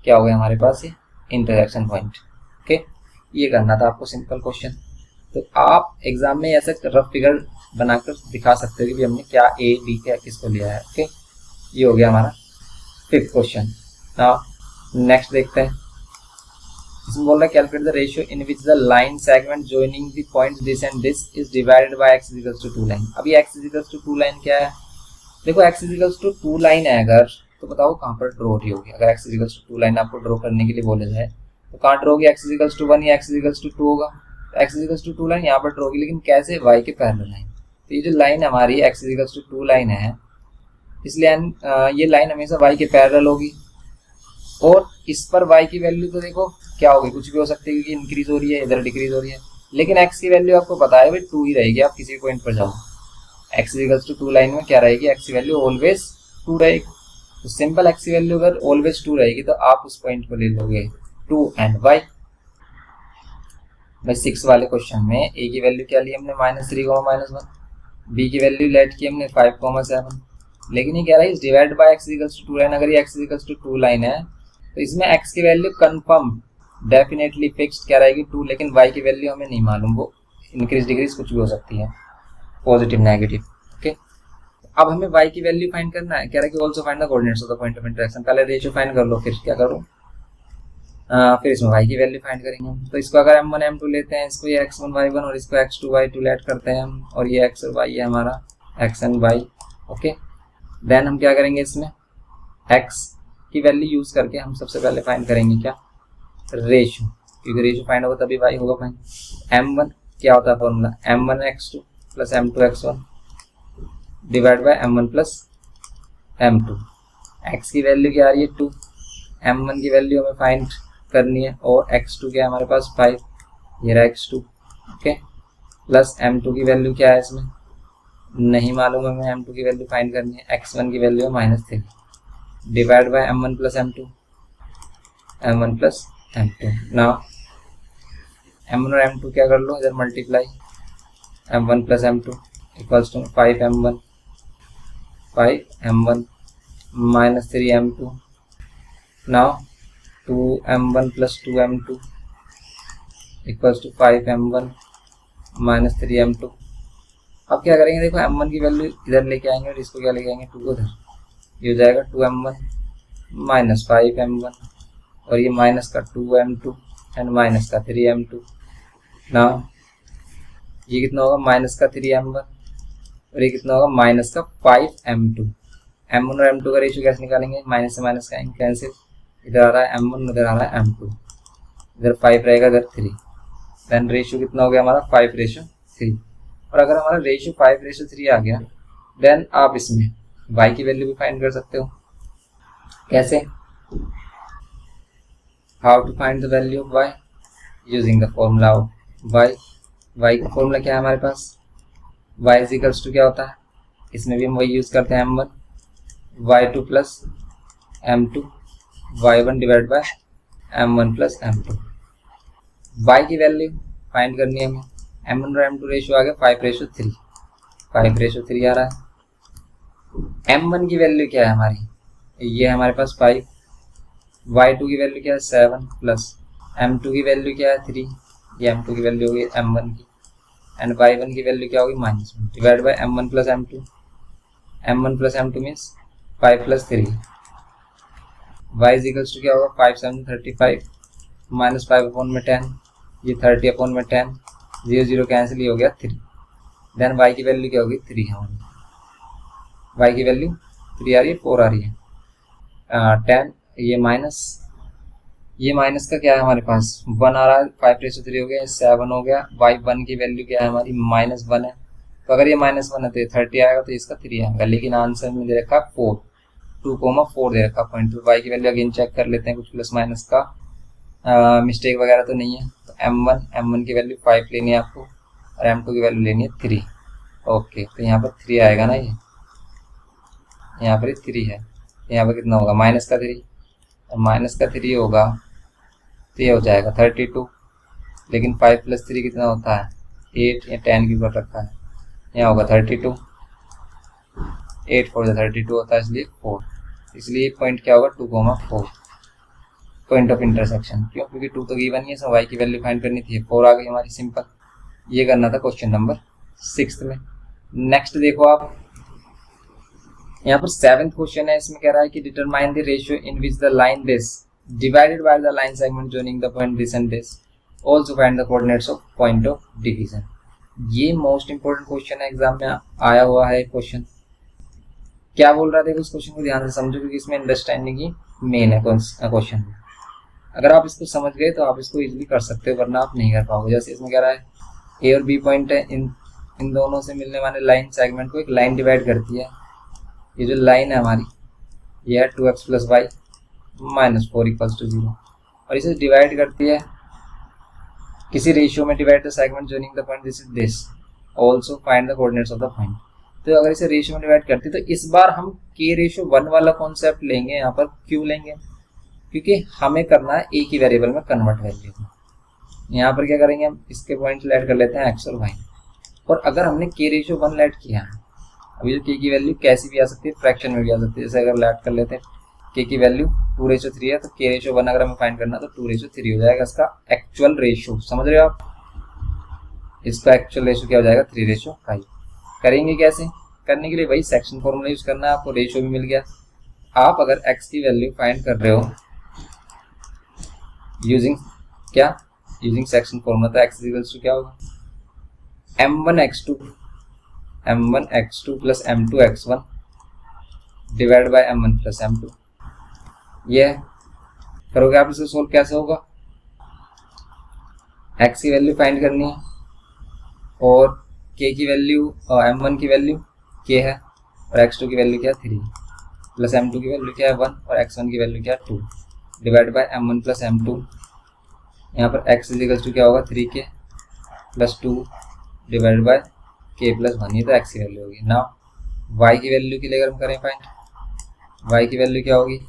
क्या हो गया हमारे पास ये इंटरसेक्शन पॉइंट। ओके, ये करना था आपको सिंपल क्वेश्चन। तो आप एग्जाम में ऐसा रफ फिगर बनाकर दिखा सकते हो कि हमने क्या ए बी क्या किसको लिया है। ओके, ये हो गया हमारा 5th क्वेश्चन। नाउ नेक्स्ट देखते हैं, इसमें बोल रहा है calculate the ratio in which the line segment joining the points this and this is divided by x equals to 2 line. अभी x इक्वल्स टू 2 लाइन क्या है, देखो x इक्वल्स टू 2 लाइन है अगर, तो बताओ कहाँ पर ड्रॉ हो रही होगी। अगर x इक्वल्स टू 2 लाइन आपको ड्रॉ करने के लिए बोला जाए तो कहाँ ड्रॉ होगी, x इक्वल्स टू 1 या x इक्वल्स टू 2 होगा, तो x इक्वल्स टू 2 लाइन यहाँ पर ड्रॉ होगी, लेकिन कैसे, y के पैरेलल लाइन। तो ये जो लाइन हमारी x इक्वल्स टू 2 लाइन है, इसलिए ये लाइन हमेशा y के पैरेलल होगी, और इस पर y की वैल्यू तो देखो क्या होगी, कुछ भी हो सकती है, क्योंकि इंक्रीज हो रही है, इधर डिक्रीज हो रही है, लेकिन x की वैल्यू आपको पता है भाई 2 ही रहेगी। आप किसी पॉइंट पर जाओ, x इक्वल्स टू 2 लाइन में क्या रहेगी, x की वैल्यू ऑलवेज 2 रहेगी। तो सिंपल x की वैल्यू अगर ऑलवेज 2 रहेगी तो आप उस पॉइंट को ले लोगे 2 and y। भाई 6 वाले क्वेश्चन में a की वैल्यू क्या ली हमने -3, -1, b की वैल्यू लेट की हमने 5, 7, लेकिन ये कह रहा है divide by x equals to 2 line. अगर ये x इक्वल्स टू 2 लाइन है तो इसमें x की वैल्यू कंफर्म डेफिनेटली फिक्स्ड क्या रहेगी 2, लेकिन y की वैल्यू हमें नहीं मालूम, वो इंक्रीज डिक्रीज कुछ भी हो सकती है, पॉजिटिव नेगेटिव। ओके, अब हमें y की वैल्यू फाइंड करना है, कह रहा है कि also find the coordinates of the point of intersection. पहले रेशियो फाइंड कर लो, फिर क्या करो, फिर इसमें y की वैल्यू फाइंड करेंगे हम। तो इसको अगर m1 m2 लेते हैं, इसको ये x1 y1 और इसको x2 y2 लेट करते हैं हम, और ये x और y है हमारा x and y। Okay, then हम क्या करेंगे, इसमें x की वैल्यू यूज करके हम सबसे पहले फाइंड करेंगे क्या, रेशियो, क्योंकि रेशियो फाइंड होगा तभी y होगा फाइंड। m1 क्या होता है formula, m1 x2 plus m2 x1 divide by m1 plus m2। x की वैल्यू क्या आ रही है 2, m1 की वैल्यू हमें फाइंड करनी है, और x2 क्या है हमारे पास 5, ये रहा x2। ओके, प्लस m2 की वैल्यू क्या है इसमें नहीं मालूम है, हमें m2 की वैल्यू फाइंड करनी है, x1 की वैल्यू है -3 divide by m1 plus m2, m1 plus m2। Now m1 और m2 क्या कर लो, इधर multiply, m1 plus m2 equals to 5m1 -3m2। Now 2m1 plus 2m2 equals to 5m1 -3m2। अब क्या करेंगे, देखो m1 की वैल्यू इधर लेके आएंगे और इसको क्या लेके आएंगे 2 को उधर, ये हो जाएगा 2m1 माइनस 5m1 और ये माइनस का 2m2 एंड माइनस का 3m2। ना ये कितना होगा माइनस का 3m1 और ये कितना होगा माइनस का 5m2। m1 और m2 का रेशियो कैसे निकालेंगे, माइनस से माइनस का कैंसिल, इधर आ रहा है m1 उधर आ रहा है m2, इधर 5 रहेगा इधर 3, देन रेशियो कितना हो गया हमारा 5:3। और अगर हमारा रेशियो 5:3 आ गया देन आप इसमें y की वैल्यू भी फाइंड कर सकते हो। कैसे, how to find the value of y using the formula of y। y का फॉर्मूला क्या है हमारे पास, y इज इक्वल्स टू क्या होता है, इसमें भी हम वही यूज करते हैं m1 y2 plus m2 y1 divide by m1 plus m2। y की वैल्यू फाइंड करनी है हमें, m1 और m2 रेशियो आ गया 5:3, 5:3 आ रहा है। m1 की वैल्यू क्या है हमारी, ये है हमारे पास 5, y2 की वैल्यू क्या है 7 प्लस m2 की वैल्यू क्या है 3, ये m2 की वैल्यू होगी m1 की, एंड y1 की वैल्यू क्या होगी -1 divide by m1 plus m2, m1 plus m2 means 5 plus 3, y is equals to क्या होगा 5 7 35 माइनस 5 अपॉन में 10, ये 30 अपॉन में 10, 0 0 कैंसिल, ही हो गया 3, देन y की वैल्यू क्या होगी 3 हमारी, y की वैल्यू 3 आ रही है 4 आ रही है, 10 ये माइनस का क्या है हमारे पास 1 आ रहा है, 5/3 हो गया, 7 हो गया, y1 की वैल्यू क्या है हमारी -1 है, तो अगर ये -1 है तो ये 30 आएगा, तो इसका 3 आएगा, लेकिन आंसर में दे रखा 4, 2,4 दे रखा पॉइंट, तो y की वैल्यू अगेन चेक कर लेते हैं, कुछ प्लस माइनस का मिस्टेक वगैरह तो नहीं है, तो m1 की वैल्यू 5 लेनी है आपको, और m2 की वैल्यू लेनी है 3, ओके, तो यहाँ पर 3 आएगा ना, ये यहाँ पर 3 है, यहाँ पर कितना होगा -3, और -3 होगा तो ये हो जाएगा 32, लेकिन 5 + 3 कितना होता है 8, या 10 के ऊपर रखा है, यहाँ होगा 32, 8 4 32 होता है, इसलिए 4, इसलिए पॉइंट क्या होगा 2,4, पॉइंट ऑफ इंटरसेक्शन, क्यों, क्योंकि 2 तो गिवन ही है, सो y की वैल्यू फाइंड करनी थी, 4 आ गई हमारी, सिंपल, ये करना था क्वेश्चन नंबर 6 में। नेक्स्ट देखो आप, यहाँ पर 7th क्वेश्चन है, इसमें कह रहा है कि determine the ratio in which the line this divided by the line segment joining the point this and this, also find the coordinates of point of division. ये मोस्ट इंपोर्टेंट क्वेश्चन है, exam में आया हुआ है question. क्या बोल रहा था, उस क्वेश्चन को ध्यान से समझो, क्योंकि इसमें अंडरस्टैंडिंग ही मेन है क्वेश्चन। अगर आप इसको समझ गए तो आप इसको इजीली कर सकते हो, वरना आप नहीं कर पाओगे। जैसे इसमें कह रहा है ए और बी पॉइंट है, इन दोनों से मिलने वाले लाइन सेगमेंट को एक लाइन डिवाइड करती है। ये जो लाइन है हमारी, ये है 2x + y -4 = 0, और इसे डिवाइड करती है किसी रेशियो में, divide the segment joining the point this is this, also find the coordinates of the point. तो अगर इसे रेशियो में डिवाइड करती है, तो इस बार हम k/1 वाला कॉन्सेप्ट लेंगे। यहाँ पर क्यों लेंगे, क्योंकि हमें करना है एक ही वेरिएबल में कन्वर्ट वैल्यू। यहाँ पर क्या करेंगे, हम इसके पॉइंट ऐड कर लेते हैं x और y, और अगर हमने k/1 ऐड किया है, अभी जो k की वैल्यू कैसी भी आ सकती है, फ्रैक्शन में भी आ सकती है। जैसे अगर ऐड कर लेते हैं k की वैल्यू 2/3 है, तो k/1 अगर हमें फाइंड करना तो 2/3 हो जाएगा इसका एक्चुअल रेशियो, समझ रहे हो आप। इसका एक्चुअल रेशियो क्या हो जाएगा 3/5। करेंगे कैसे, करने के लिए वही सेक्शन फॉर्मूला यूज करना है, आपको रेशियो भी मिल गया। आप अगर x की वैल्यू फाइंड कर रहे हो यूजिंग सेक्शन फॉर्मूला, तो x = क्या होगा m1x2 + m2x1 divide by m1 + m2। ये करोगे आप, इसे सोल्व कैसे होगा, x की वैल्यू फाइंड करनी है, और k की वैल्यू और m1 की वैल्यू k है, और x2 की वैल्यू क्या है 3, प्लस m2 की वैल्यू क्या है 1, और x1 की वैल्यू क्या है 2, डिवाइड बाय m1 + m2। यहाँ पर x = क्या होगा 3k + 2 डिवाइड बाय k + 1, ये तो x की वैल्यू होगी। नाउ y की वैल्यू के लिए अगर हम करें फाइंड, y की वैल्यू क्या होगी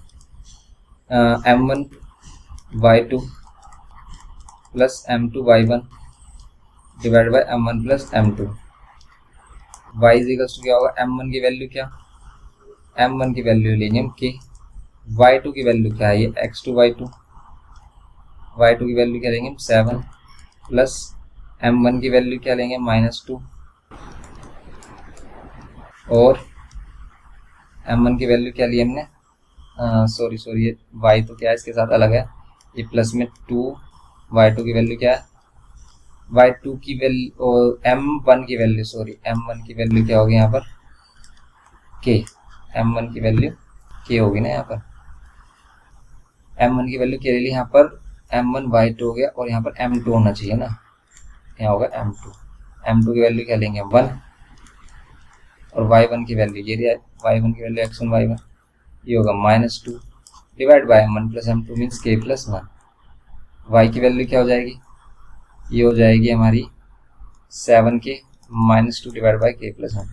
m1 y2 + m2 y1 divide by m1 + m2। y = क्या होगा, m1 की वैल्यू क्या, m1 की वैल्यू लेंगे हम k, y2 की वैल्यू क्या है, ये x2 y2 की वैल्यू क्या लेंगे हम 7, प्लस m1 की वैल्यू क्या लेंगे -2, और m1 की वैल्यू क्या ली हमने, सॉरी ये y तो क्या है इसके साथ अलग है, ये प्लस में 2, y2 की वैल्यू क्या है, y2 की वैल्यू और m1 की वैल्यू, m1 की वैल्यू क्या होगी यहाँ पर k, m1 की वैल्यू k होगी ना, यहाँ पर m1 की वैल्यू k ले ली, यहाँ पर m1 y2 हो गया, और यहाँ पर m2 होना चाहिए ना, यहाँ होगा m2 की वैल्यू क्या लेंगे 1, और y1 की वैल्यू ये दिया, y1 की वैल्यू x1 y1 ये होगा -2 divide by m1 + m2 means k + 1। y की वैल्यू क्या हो जाएगी, ये हो जाएगी हमारी 7k -2 डिवाइड बाय k + 1।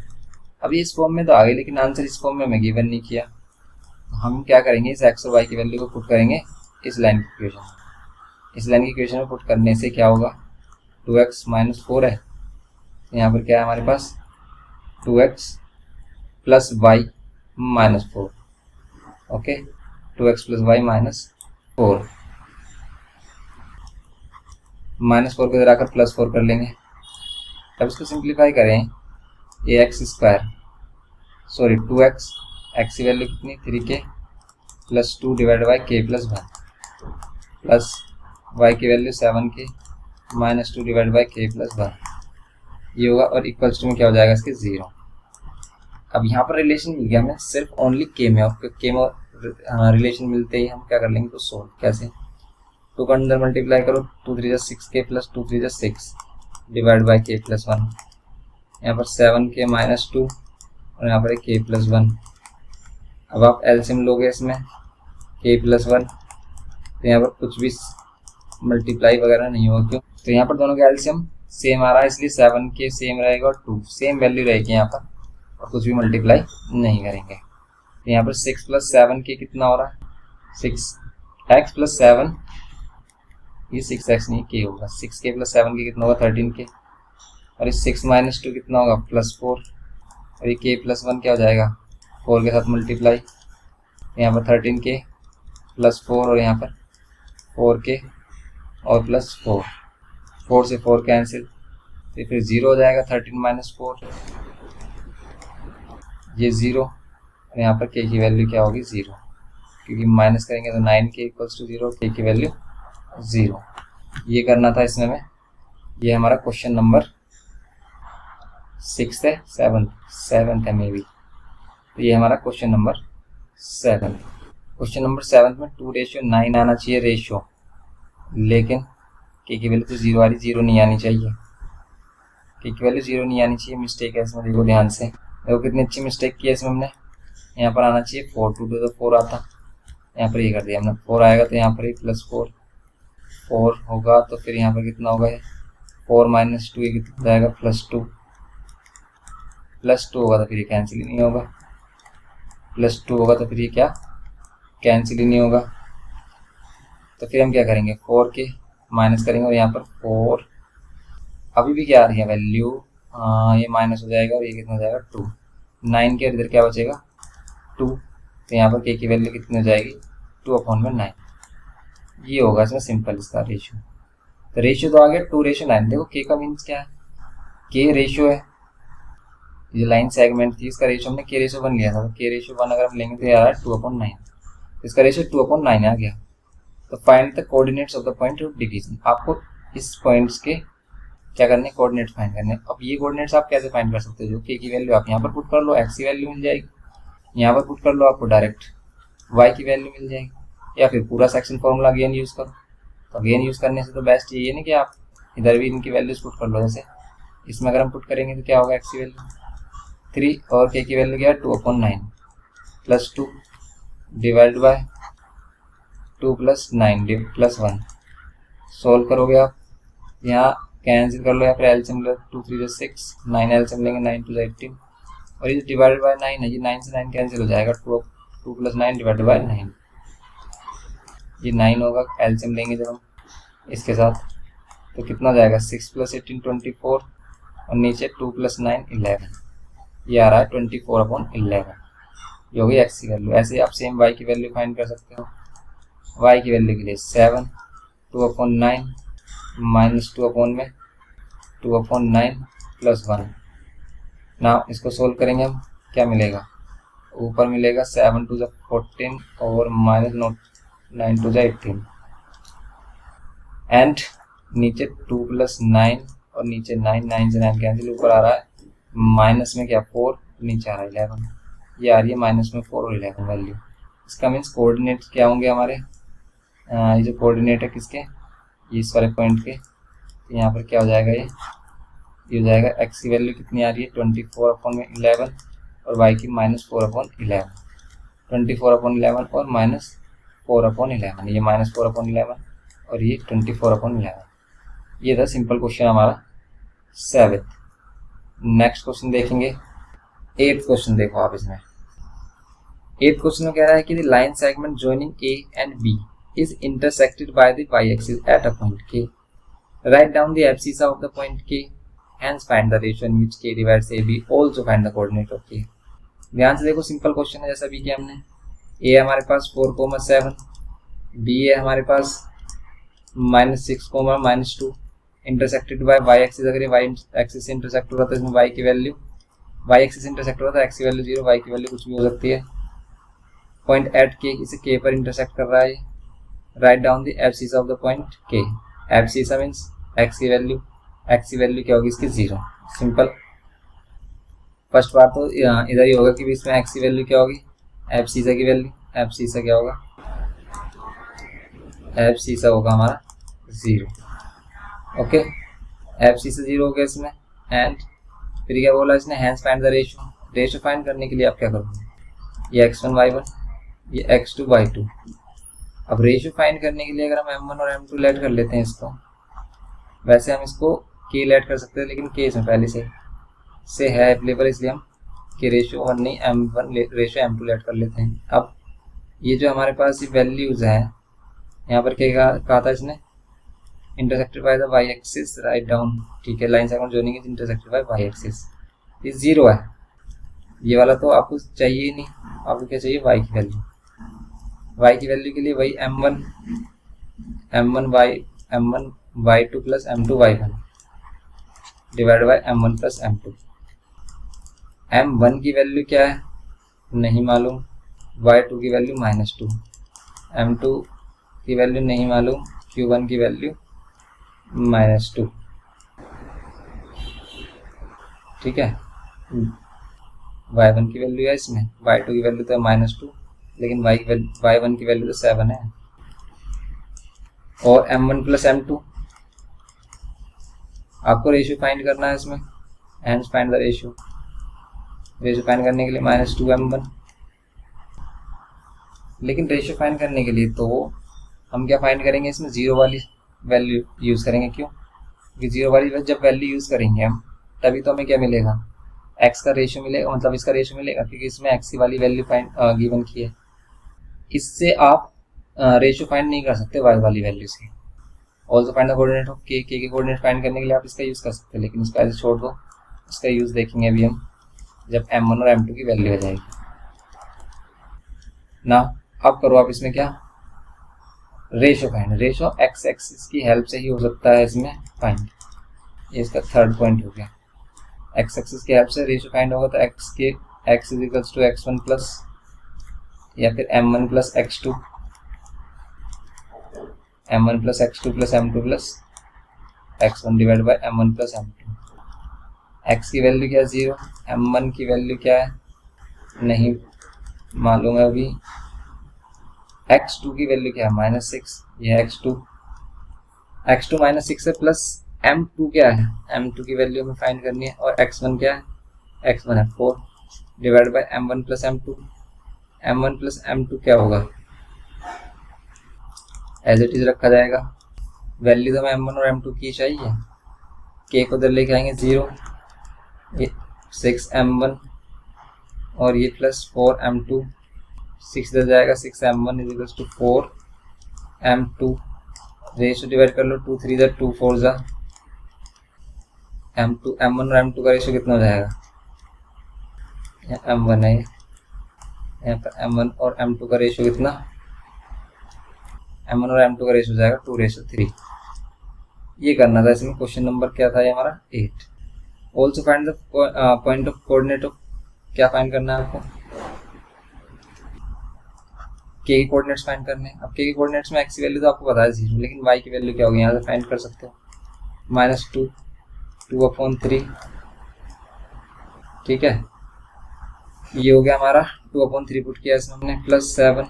अभी इस फॉर्म में तो आ गई, लेकिन आंसर इस फॉर्म में हमें गिवन नहीं किया। हम क्या करेंगे, इस x और y की वैल्यू को पुट करेंगे इस लाइन की इक्वेशन में। इस लाइन की इक्वेशन में पुट करने से क्या होगा, 2x - 4 है, यहाँ पर क्या है हमारे पास 2x + y -4। Okay, 2x + y -4, -4 को इधर आकर +4 कर लेंगे। अब इसको सिंप्लीफाई करें, ax², सॉरी 2x, x की वैल्यू कितनी 3k + 2 divide by k + 1 plus y की value 7k -2 divide by k + 1, ये होगा। और इक्वल्स टू में क्या हो जाएगा इसके 0। अब यहाँ पर रिलेशन मिल गया हमें सिर्फ ओनली k में, और k में रिलेशन मिलते ही हम क्या कर लेंगे, तो सोल्व। कैसे, 2 का अंदर मल्टीप्लाई करो, 2 3 = 6k + 2 3 = 6 डिवाइड बाई k + 1, यहाँ पर 7k -2 और यहाँ पर k + 1। अब आप एलसीएम लोगे इसमें k + 1, तो यहाँ पर कुछ भी मल्टीप्लाई वगैरह नहीं होगा, क्यों, तो यहाँ पर दोनों का एलसीएम सेम आ रहा है, इसलिए 7k सेम रहेगा और 2 सेम वैल्यू रहेगी यहाँ पर, और कुछ भी मल्टीप्लाई नहीं करेंगे। तो यहाँ पर 6 + 7k कितना हो रहा है, 6x + 7, ये 6x नहीं k होगा, 6k + 7k कितना होगा 13k, और इस 6 - 2 कितना होगा +4, और ये k + 1 क्या हो जाएगा 4 के साथ मल्टीप्लाई, यहाँ पर 13k + 4 और यहाँ पर 4k और +4, 4 से 4 कैंसिल, तो फिर 0 हो जाएगा। 13 - 4 ये 0, और यहाँ पर k की वैल्यू क्या होगी 0, क्योंकि माइनस करेंगे तो 9k = 0, k की वैल्यू 0। ये करना था इसमें हमें। ये हमारा क्वेश्चन नंबर 6 है, 7 है मे बी, तो ये हमारा क्वेश्चन नंबर 7। क्वेश्चन नंबर 7 में 2:9 आना चाहिए रेशियो, लेकिन k की वैल्यू तो 0 आ रही, 0 नहीं आनी चाहिए, k की वैल्यू 0 नहीं आनी चाहिए, मिस्टेक है इसमें। देखो ध्यान से, देखो कितनी अच्छी मिस्टेक की है इसमें हमने। यहाँ पर आना चाहिए 4, 2 तो 4 आता, यहाँ पर ये कर दिया हमने, 4 आएगा तो यहाँ पर ही +4 होगा, तो फिर यहाँ पर कितना होगा, 4 - 2 ये कितना जाएगा +2 होगा, तो फिर ये कैंसिल ही नहीं होगा, +2 होगा तो फिर ये क्या कैंसिल ही नहीं होगा। तो फिर हम क्या करेंगे, 4k माइनस करेंगे, और यहाँ पर 4 अभी भी क्या आ रही है वैल्यू, ये माइनस हो जाएगा, और ये कितना हो जाएगा 2, 9 के इधर क्या बचेगा 2, तो यहाँ पर k की वैल्यू कितनी हो जाएगी 2/9, ये होगा इसमें सिंपल इसका रेशियो। तो रेशियो तो आ गया 2:9। देखो k का मीन्स क्या है, k रेशियो है, ये लाइन सेगमेंट थी, इसका रेशियो हमने k रेशियो 1 लिया था, तो k रेशियो 1 अगर हम लेंगे तो यार 2/9, इसका रेशियो 2/9 आ गया। तो find the coordinates of the point of division, आपको इस पॉइंट्स के क्या करने, कोऑर्डिनेट फाइंड करने। अब ये कोऑर्डिनेट्स आप कैसे फाइंड कर सकते हो, जो k की वैल्यू आप यहाँ पर पुट कर लो, x की वैल्यू मिल जाएगी, यहाँ पर पुट कर लो, आपको डायरेक्ट y की वैल्यू मिल जाएगी, या फिर पूरा सेक्शन फॉर्मूला अगेन यूज़ करो। तो अगेन यूज़ करने से तो बेस्ट ये नहीं कि आप इधर भी इनकी वैल्यूज पुट कर लो, जैसे इसमें अगर हम पुट करेंगे तो क्या होगा, x की वैल्यू 3 और k की वैल्यू क्या है 2/9 + 2 डिवाइड बाय 2 + 9 + 1, सोल्व करोगे आप, यहाँ कैंसिल कर लो, या फिर एलसीएम लो, 2 3 = 6, 9 एलसीएम लेंगे, 9 2 = 18, और ये डिवाइडेड बाय 9 है, ये 9 से 9 कैंसिल हो जाएगा, 2 + 9 डिवाइडेड बाय 9, ये 9 होगा। एलसीएम लेंगे जब हम इसके साथ तो कितना हो जाएगा, 6 + 18 24, और नीचे 2 + 9 11, ये आ रहा है 24/11, ये होगी x की वैल्यू। ऐसे ही आप सेम y की वैल्यू फाइंड कर सकते हो। y की वैल्यू के लिए 7 2/9 - 2/9 + 1। ना इसको सोल्व करेंगे हम, क्या मिलेगा, ऊपर मिलेगा 7 2 = 14 और -9 2 = 18, एंड नीचे 2 + 9 और नीचे 9 से 9 कैंसिल, ऊपर आ रहा है माइनस में क्या 4, नीचे आ रहा है 11, ये आ रही है माइनस में 4 और 11 वैल्यू। इसका मीन्स कोऑर्डिनेट क्या होंगे हमारे, ये जो कोऑर्डिनेट है किसके, ये इस वाले पॉइंट के, तो यहाँ पर क्या हो जाएगा, ये हो जाएगा x की वैल्यू कितनी आ रही है 24/11 और y की -4/11, 24/11 और -4/11, ये -4/11 और ये 24/11। ये था सिंपल क्वेश्चन हमारा 7th। नेक्स्ट क्वेश्चन देखेंगे 8th क्वेश्चन। देखो आप इसमें 8th क्वेश्चन में कह रहा है कि the line segment joining A and B is intersected by the y-axis at a point K. Write down the abscissa of the point K. Hence find the ratio in which K divides AB. Also find the coordinate of K. ध्यान से देखो, simple question है जैसा भी किया हमने। ए हमारे पास 4,7, B है हमारे पास -6,-2, इंटरसेक्टेड बाय वाई एक्सिस। अगर ये वाई एक्सिस से इंटरसेक्ट हो रहा है तो इसमें वाई की वैल्यू, वाई एक्सिस से इंटरसेक्ट हो रहा है तो एक्स की वैल्यू 0, वाई की वैल्यू कुछ भी हो सकती है। पॉइंट एट के, इसे के पर इंटरसेक्ट कर रहा है। Write down the abscess of the point के। एब्सिस मींस एक्स की वैल्यू, एक्स की वैल्यू क्या होगी इसकी 0। सिंपल। फर्स्ट बार तो इधर ही होगा कि इसमें एक्स की वैल्यू क्या होगी, एब्सिसा की वैल्यू। एब्सिसा क्या होगा, एब्सिसा होगा हमारा 0। ओके, एब्सिसा 0 हो गया इसमें। एंड फिर क्या बोला इसने, hence find the ratio. Ratio find करने के लिए आप क्या करोगे, ये x1 y1, ये x2 y2। अब रेशियो फाइंड करने के लिए अगर हम m1 और m2 लेट कर लेते हैं इसको, वैसे हम इसको k लेट कर सकते हैं, लेकिन k इसमें पहले से है अवेलेबल, इसलिए हम k रेशियो 1 नहीं m1 रेशियो m2 लेट कर लेते हैं। अब ये जो हमारे पास ये वैल्यूज है, यहाँ पर क्या कहा था इसने, intersected by the Y axis, right down. ठीक है, line segment joining is intersected by y axis. ये 0 है, ये वाला तो आपको चाहिए ही नहीं। आपको क्या चाहिए, वाई की वैल्यू। वाई की वैल्यू के लिए वही m1 y2 plus m2 y1 divide by m1 plus m2। m1 की वैल्यू क्या है नहीं मालूम, y2 की वैल्यू -2, m2 की वैल्यू नहीं मालूम, q1 की वैल्यू -2। ठीक है, y1 की वैल्यू है इसमें, y2 की वैल्यू तो है -2, लेकिन y1 की वैल्यू तो 7 है। और m1 प्लस m2, आपको रेशियो फाइंड करना है इसमें, hence find the ratio. Ratio find करने के लिए -2 m1, लेकिन रेशियो फाइंड करने के लिए तो हम क्या फाइंड करेंगे, इसमें 0 वाली वैल्यू यूज़ करेंगे। क्यों, क्योंकि 0 वाली जब वैल्यू यूज़ करेंगे हम, तभी तो हमें क्या मिलेगा, x का रेशियो मिलेगा, मतलब इसका रेशियो मिलेगा, क्योंकि इसमें x की वाली वैल्यू गिवन की है। इससे आप रेशियो फाइंड नहीं कर सकते y वाली वैल्यू से। Also find the coordinate of k, के कोऑर्डिनेट फाइंड करने के लिए आप इसका यूज़ कर सकते हैं, लेकिन इसका ऐसे छोड़ दो, इसका यूज़ देखेंगे अभी हम जब m1 और m2 की वैल्यू आ जाएगी ना। अब करो आप इसमें क्या, ratio find. Ratio x axis की हेल्प से ही हो सकता है इसमें फाइंड। ये इसका थर्ड पॉइंट हो गया, x एक्सिस की हेल्प से रेशियो फाइंड होगा तो x is equals to x1 plus या फिर m1 plus x2, m1 plus x2 plus m2 plus x1 divide by m1 plus m2। x की वैल्यू क्या है 0, m1 की वैल्यू क्या है नहीं मालूम है अभी, x2 की वैल्यू क्या है -6, यह x2 -6 है, प्लस m2 क्या है, m2 की वैल्यू हमें फाइंड करनी है, और x1 क्या है, x1 है 4 divide by m1 plus m2। m1 plus m2 क्या होगा, एज इट इज रखा जाएगा। वैल्यू तो हमें m1 और m2 की चाहिए, k को इधर लेके आएंगे 0, ये 6m1 और ये प्लस 4m2, 6 इधर जाएगा, 6m1 is equals to 4m2। Ratio divide कर लो, 2 3 इधर 2 4 जा, m1 और m2 का रेशियो कितना हो जाएगा, m1 है, यहाँ पर m1 और m2 का रेशियो कितना, m1 और m2 का रेशियो जाएगा 2:3। ये करना था इसमें। क्वेश्चन नंबर क्या था ये हमारा 8। Also find the point of coordinate of, क्या फाइंड करना है आपको, के की कोऑर्डिनेट्स फाइंड करने हैं। अब के की कोऑर्डिनेट्स में x की वैल्यू तो आपको पता है 0, लेकिन y की वैल्यू क्या होगी, यहाँ से फाइंड कर सकते हो, -2 2/3। ठीक है, ये हो गया हमारा 2/3 पुट किया इसमें हमने, प्लस 7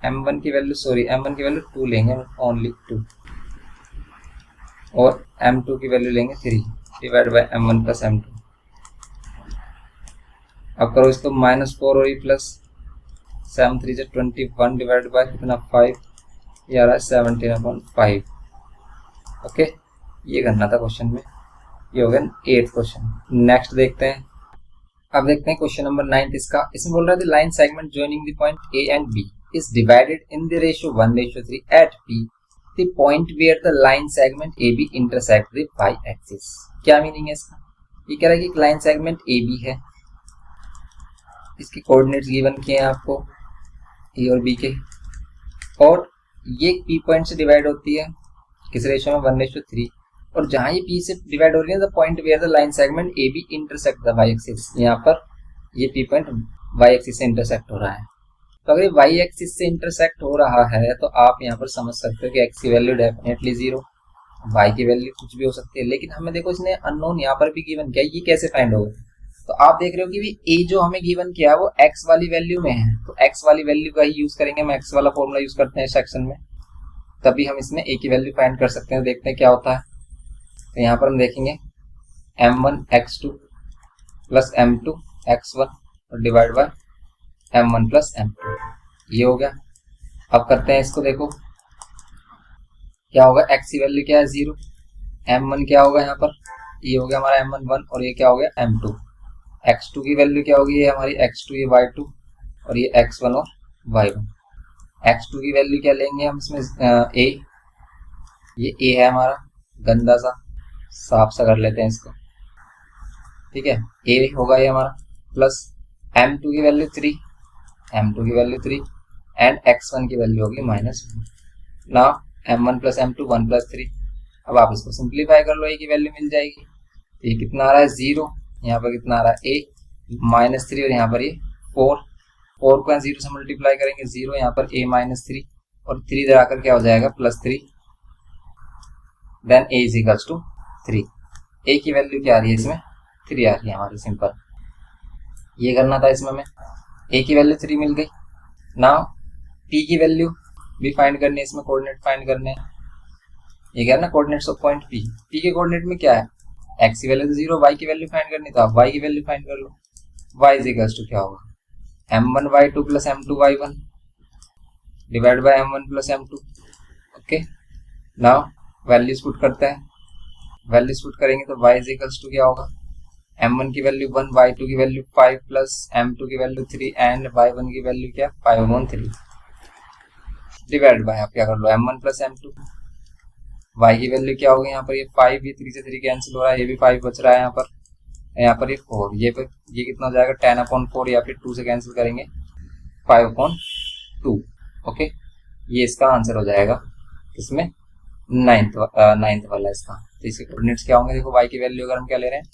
m1 की वैल्यू 2 लेंगे, ओनली 2, और m2 की वैल्यू लेंगे 3 divide by m1 plus m2। अब करो इसको -4 और ये प्लस 7 3 से 21 डिवाइड बाय कितना 5, ये आ रहा है 17/5। ओके, ये करना था क्वेश्चन में। ये हो गया 8th क्वेश्चन। नेक्स्ट देखते हैं, अब देखते हैं क्वेश्चन नंबर 9 इसका। इसमें बोल रहा है line segment joining the point A and B is divided in the ratio 1:3 at P, the point where the line segment AB intersect the y axis। क्या मीनिंग है इसका, ये कह रहा है कि एक लाइन सेगमेंट AB है, इसके कोऑर्डिनेट्स गिवन किए हैं आपको ए और बी के, और ये पी पॉइंट से डिवाइड होती है किस रेशियो में 1:3, और जहां ये पी से डिवाइड हो रही है the point where the line segment A B intersect the Y axis, यहाँ पर ये पी पॉइंट वाई एक्सिस से इंटरसेक्ट हो रहा है। तो अगर वाई एक्सिस से इंटरसेक्ट हो रहा है तो आप यहाँ पर समझ सकते हो कि एक्स की वैल्यू डेफिनेटली 0, वाई की वैल्यू कुछ भी हो सकती है, लेकिन हमें देखो इसने अननोन यहाँ पर भी गिवन किया, ये कैसे फाइंड होगा। तो आप देख रहे हो कि भी ए जो हमें गिवन किया है वो एक्स वाली वैल्यू में है, तो एक्स वाली वैल्यू का ही यूज करेंगे, हम एक्स वाला फॉर्मूला यूज करते हैं सेक्शन में, तभी हम इसमें ए की वैल्यू फाइंड कर सकते हैं। देखते हैं क्या होता है। तो यहाँ पर हम देखेंगे m1 x2 plus m2 x1 और divide by m1 plus m2, ये हो गया। अब करते हैं इसको, देखो क्या होगा, x की वैल्यू क्या है 0, m1 क्या होगा यहाँ पर, ये हो गया हमारा m1 1, और ये क्या हो गया m2, x2 की वैल्यू क्या होगी, ये हमारी x2, ये y2 और ये x1 और y1। x2 की वैल्यू क्या लेंगे हम इसमें a, ये a है हमारा, गंदा सा साफ सा कर लेते हैं इसको, ठीक है, a होगा ये हमारा, प्लस m2 की वैल्यू 3, m2 की वैल्यू 3 एंड x1 की वैल्यू होगी -1। Now m1 plus m2 1 plus 3। अब आप इसको सिंप्लीफाई कर लो, a की वैल्यू मिल जाएगी। तो ये कितना आ रहा है 0, यहाँ पर कितना आ रहा है a -3 और यहाँ पर ये 4 को 0 से मल्टीप्लाई करेंगे 0, यहाँ पर a -3 और 3 इधर आकर क्या हो जाएगा +3, then a is equals to 3। a की वैल्यू क्या आ रही है इसमें 3 आ रही है हमारी, सिंपल ये करना था इसमें हमें। a की वैल्यू 3 मिल गई। नाउ p की वैल्यू भी फाइंड करनी है, इसमें कोऑर्डिनेट फाइंड करने हैं, ये क्या है ना coordinates of point p। p के कोऑर्डिनेट में क्या है, x की वैल्यू 0, y की वैल्यू फाइंड करनी, तो आप y की वैल्यू फाइंड कर लो। y इज इक्वल्स टू क्या होगा m1 y2 plus m2 y1 divide by m1 plus m2। Okay, now values put करते हैं, वैल्यूज पुट करेंगे तो y इज इक्वल्स टू क्या होगा, m1 की वैल्यू 1, y2 की वैल्यू 5 प्लस m2 की वैल्यू 3 एंड y1 की वैल्यू क्या 5/3 डिवाइड बाय आप क्या कर लो m1 प्लस m2। y की वैल्यू क्या होगी यहाँ पर, ये 5, ये 3 से 3 कैंसिल हो रहा है, ये भी 5 बच रहा है यहाँ पर ये 4, ये कितना हो जाएगा 10/4, या फिर 2 से कैंसिल करेंगे 5/2। ओके, ये इसका आंसर हो जाएगा इसमें 9th वाला इसका। तो इसके कोऑर्डिनेट्स क्या होंगे, देखो y की वैल्यू अगर हम क्या ले रहे हैं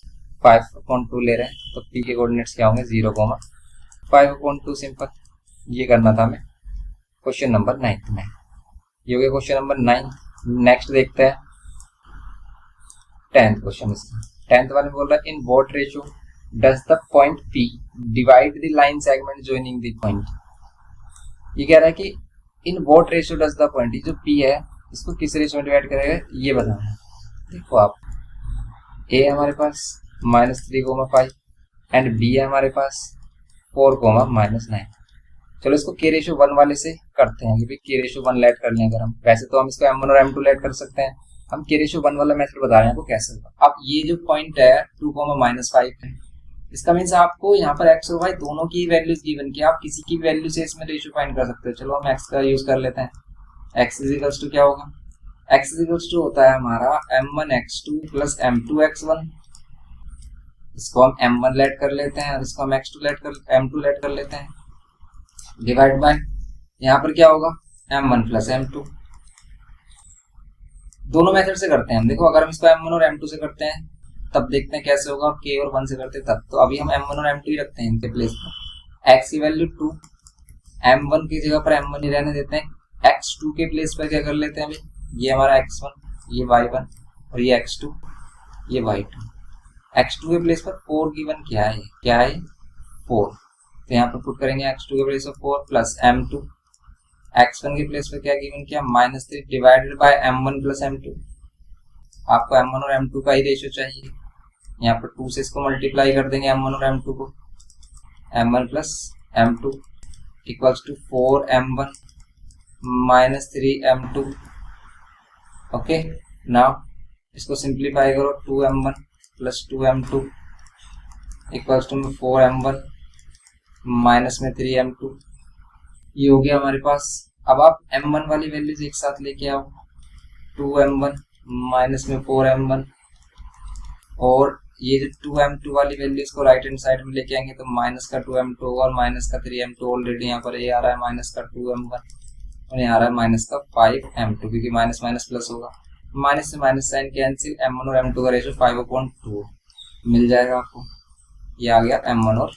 5/2 ले रहे हैं, तो p के कोऑर्डिनेट्स क्या होंगे 0,5/2, सिंपल ये करना था हमें क्वेश्चन नंबर 9 में। ये हो गया क्वेश्चन नंबर 9। नेक्स्ट देखते हैं 10th क्वेश्चन। इसका 10th वाले में बोल रहा है in what ratio does the point P divide the line segment joining the point. ये कह रहा है कि in what ratio does the point, ये जो P है इसको किस रेशियो में डिवाइड करेगा ये बताना है। देखो आप A है हमारे पास -3,5 एंड B है हमारे पास 4,-9। चलो इसको K रेशियो 1 वाले से करते हैं, क्योंकि K रेशियो 1 लेट कर लें अगर हम, वैसे तो हम इसको M1 और M2 लेट कर सकते हैं, हम K रेशियो 1 वाला मेथड बता रहे हैं आपको कैसे होगा। अब ये जो पॉइंट है 2,-5 है, इसका मीन्स आपको यहाँ पर x और y दोनों की वैल्यूज गिवन की, आप किसी की वैल्यू से इसमें रेशियो फाइंड कर सकते हो। चलो हम x का यूज कर लेते हैं, x इज इक्वल्स टू क्या होगा, x इज इक्वल्स टू होता है हमारा m1 x2 plus m2 x1। इसको हम m1 लेट कर लेते हैं और इसको हम m2 लेट कर लेते हैं, डिवाइड बाय यहाँ पर क्या होगा m1 प्लस m2। दोनों मेथड से करते हैं हम। देखो अगर हम इसको m1 और m2 से करते हैं तब देखते हैं कैसे होगा, k और 1 से करते हैं तब। तो अभी हम m1 और m2 ही रखते हैं इनके प्लेस पर। x की वैल्यू 2, m1 की जगह पर m1 ही रहने देते हैं, x2 के प्लेस पर क्या कर लेते हैं अभी, ये हमारा x1, ये y1 और ये x2, ये y2। x2 के प्लेस पर 4 गिवन क्या है 4, तो यहाँ पर पुट करेंगे x2 के प्लेस पर 4 प्लस m2, x1 के प्लेस पर क्या गिवन किया -3 divided by m1 plus m2। आपको m1 और m2 का ही रेशियो चाहिए, यहाँ पर 2 से इसको मल्टीप्लाई कर देंगे m1 और m2 को, m1 plus m2 equals to 4m1 -3m2। Okay, now इसको सिंप्लीफाई करो, 2m1 plus 2m2 equals to 4m1 minus में 3m2। ये हो गया हमारे पास। अब आप m1 वाली वैल्यूज एक साथ लेके आओ, 2m1 माइनस में 4m1 और ये जो 2m2 वाली वैल्यू इसको राइट हैंड साइड में लेके आएंगे तो माइनस का 2m2 और माइनस का 3m2 ऑलरेडी यहाँ पर ये आ रहा है माइनस का 2m1 और यहाँ आ रहा है माइनस का 5m2 क्योंकि माइनस माइनस प्लस होगा, माइनस से माइनस साइन कैंसिल, m1 और m2 का रेशियो 5/2 मिल जाएगा आपको। ये आ गया m1 और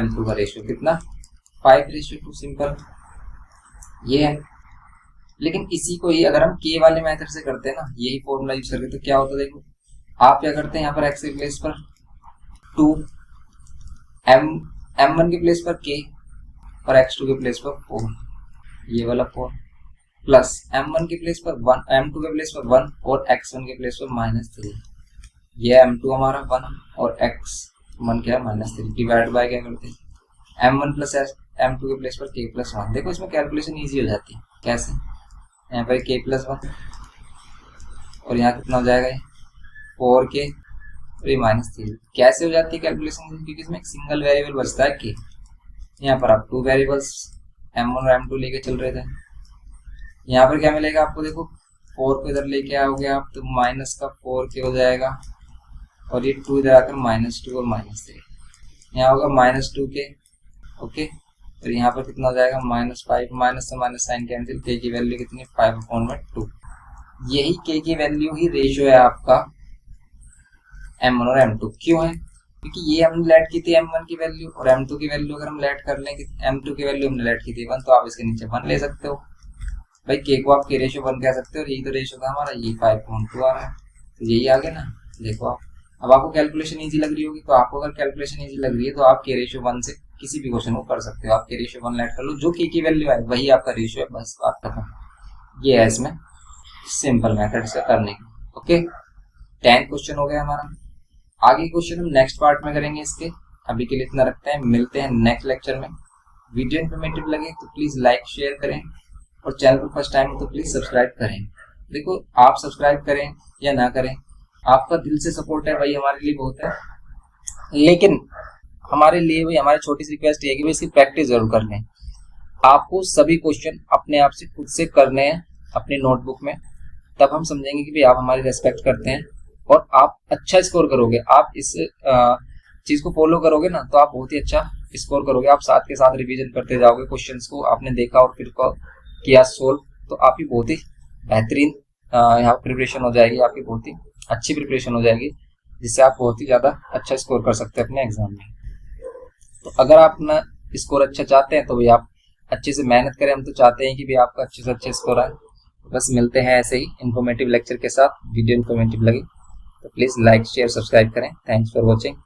m2 का रेशियो कितना 5:2 सिंपल ये है। लेकिन इसी को ही अगर हम k वाले मेथड से करते हैं ना, यही फॉर्मूला यूज करके, तो क्या होता है देखो, आप क्या करते हैं यहाँ पर x के प्लेस पर 2, m1 के प्लेस पर k और x2 के प्लेस पर 4, ये वाला 4 प्लस m1 के प्लेस पर 1, m2 के प्लेस पर 1 और x1 के प्लेस पर -3, ये m2 हमारा 1 और x1 क्या है -3, डिवाइड बाय क्या करते हैं m1 प्लस m2 के प्लेस पर k+1। देखो इसमें कैलकुलेशन ईजी हो जाती है, कैसे, यहाँ पर k+1 और यहाँ कितना हो जाएगा 4k और ये -3, कैसे हो जाती है कैलकुलेशन, क्योंकि इसमें एक सिंगल वेरिएबल बचता है k। यहाँ पर आप 2 वेरिएबल्स m1 और m2 लेके चल रहे थे, यहाँ पर क्या मिलेगा आपको, देखो 4 को इधर लेके आओगे आप तो माइनस का 4k हो जाएगा और ये 2 इधर आकर -2 और -3, यहाँ होगा -2k, ओके। और यहाँ पर कितना हो जाएगा -5, माइनस से माइनस साइन कैंसिल, k की वैल्यू कितनी 5/2। यही k की वैल्यू ही रेशियो है आपका m1 और m2। क्यों है, क्योंकि ये हमने लेट की थी m1 की वैल्यू और m2 की वैल्यू अगर हम लेट कर लें, m2 की वैल्यू हमने लेट की थी 1, तो आप इसके नीचे 1 ले सकते हो भाई, k को आप k रेशियो 1 कह सकते हो और यही तो रेशियो था हमारा, ये 5/2 आ रहा है, तो यही आ गया ना। देखो आप, अब आपको कैलकुलेशन ईजी लग रही होगी, तो आपको अगर कैलकुलेशन ईजी लग रही है तो आप k रेशियो 1 से किसी भी क्वेश्चन को कर सकते हो, आप k रेशियो 1 लेट कर लो, जो k की वैल्यू आए वही आपका रेशियो है, बस बात खत्म। ये है इसमें सिंपल मेथड से करने की, ओके। 10 क्वेश्चन हो गया हमारा, आगे क्वेश्चन हम नेक्स्ट पार्ट में करेंगे इसके, अभी के लिए इतना रखते हैं, मिलते हैं नेक्स्ट लेक्चर में। वीडियो इन्फॉर्मेटिव लगे तो प्लीज लाइक शेयर करें और चैनल पर फर्स्ट टाइम हो तो प्लीज सब्सक्राइब करें। देखो आप सब्सक्राइब करें या ना करें, आपका दिल से सपोर्ट है भाई, हमारे लिए बहुत है, लेकिन हमारे लिए भाई हमारी छोटी सी रिक्वेस्ट है कि भाई इसकी प्रैक्टिस जरूर कर लें। आपको सभी क्वेश्चन अपने आप से खुद से करने हैं अपनी नोटबुक में, तब हम समझेंगे कि भाई आप हमारी रेस्पेक्ट करते हैं और आप अच्छा स्कोर करोगे। आप इस चीज को फॉलो करोगे ना तो आप बहुत ही अच्छा स्कोर करोगे। आप साथ के साथ रिवीजन करते जाओगे, क्वेश्चंस को आपने देखा और फिर किया सोल्व, तो आपकी बहुत ही बेहतरीन यहाँ प्रिपरेशन हो जाएगी, आपकी बहुत ही अच्छी प्रिपरेशन हो जाएगी, जिससे आप बहुत ही ज्यादा अच्छा स्कोर कर सकते हैं अपने एग्जाम में। तो अगर आप अपना स्कोर अच्छा चाहते हैं तो भाई आप अच्छे से मेहनत करें, हम तो चाहते हैं कि भाई आपका अच्छे से अच्छे स्कोर आए। बस मिलते हैं ऐसे ही इन्फॉर्मेटिव लेक्चर के साथ। वीडियो इन्फॉर्मेटिव लगे तो प्लीज लाइक शेयर सब्सक्राइब करें। Thanks for watching.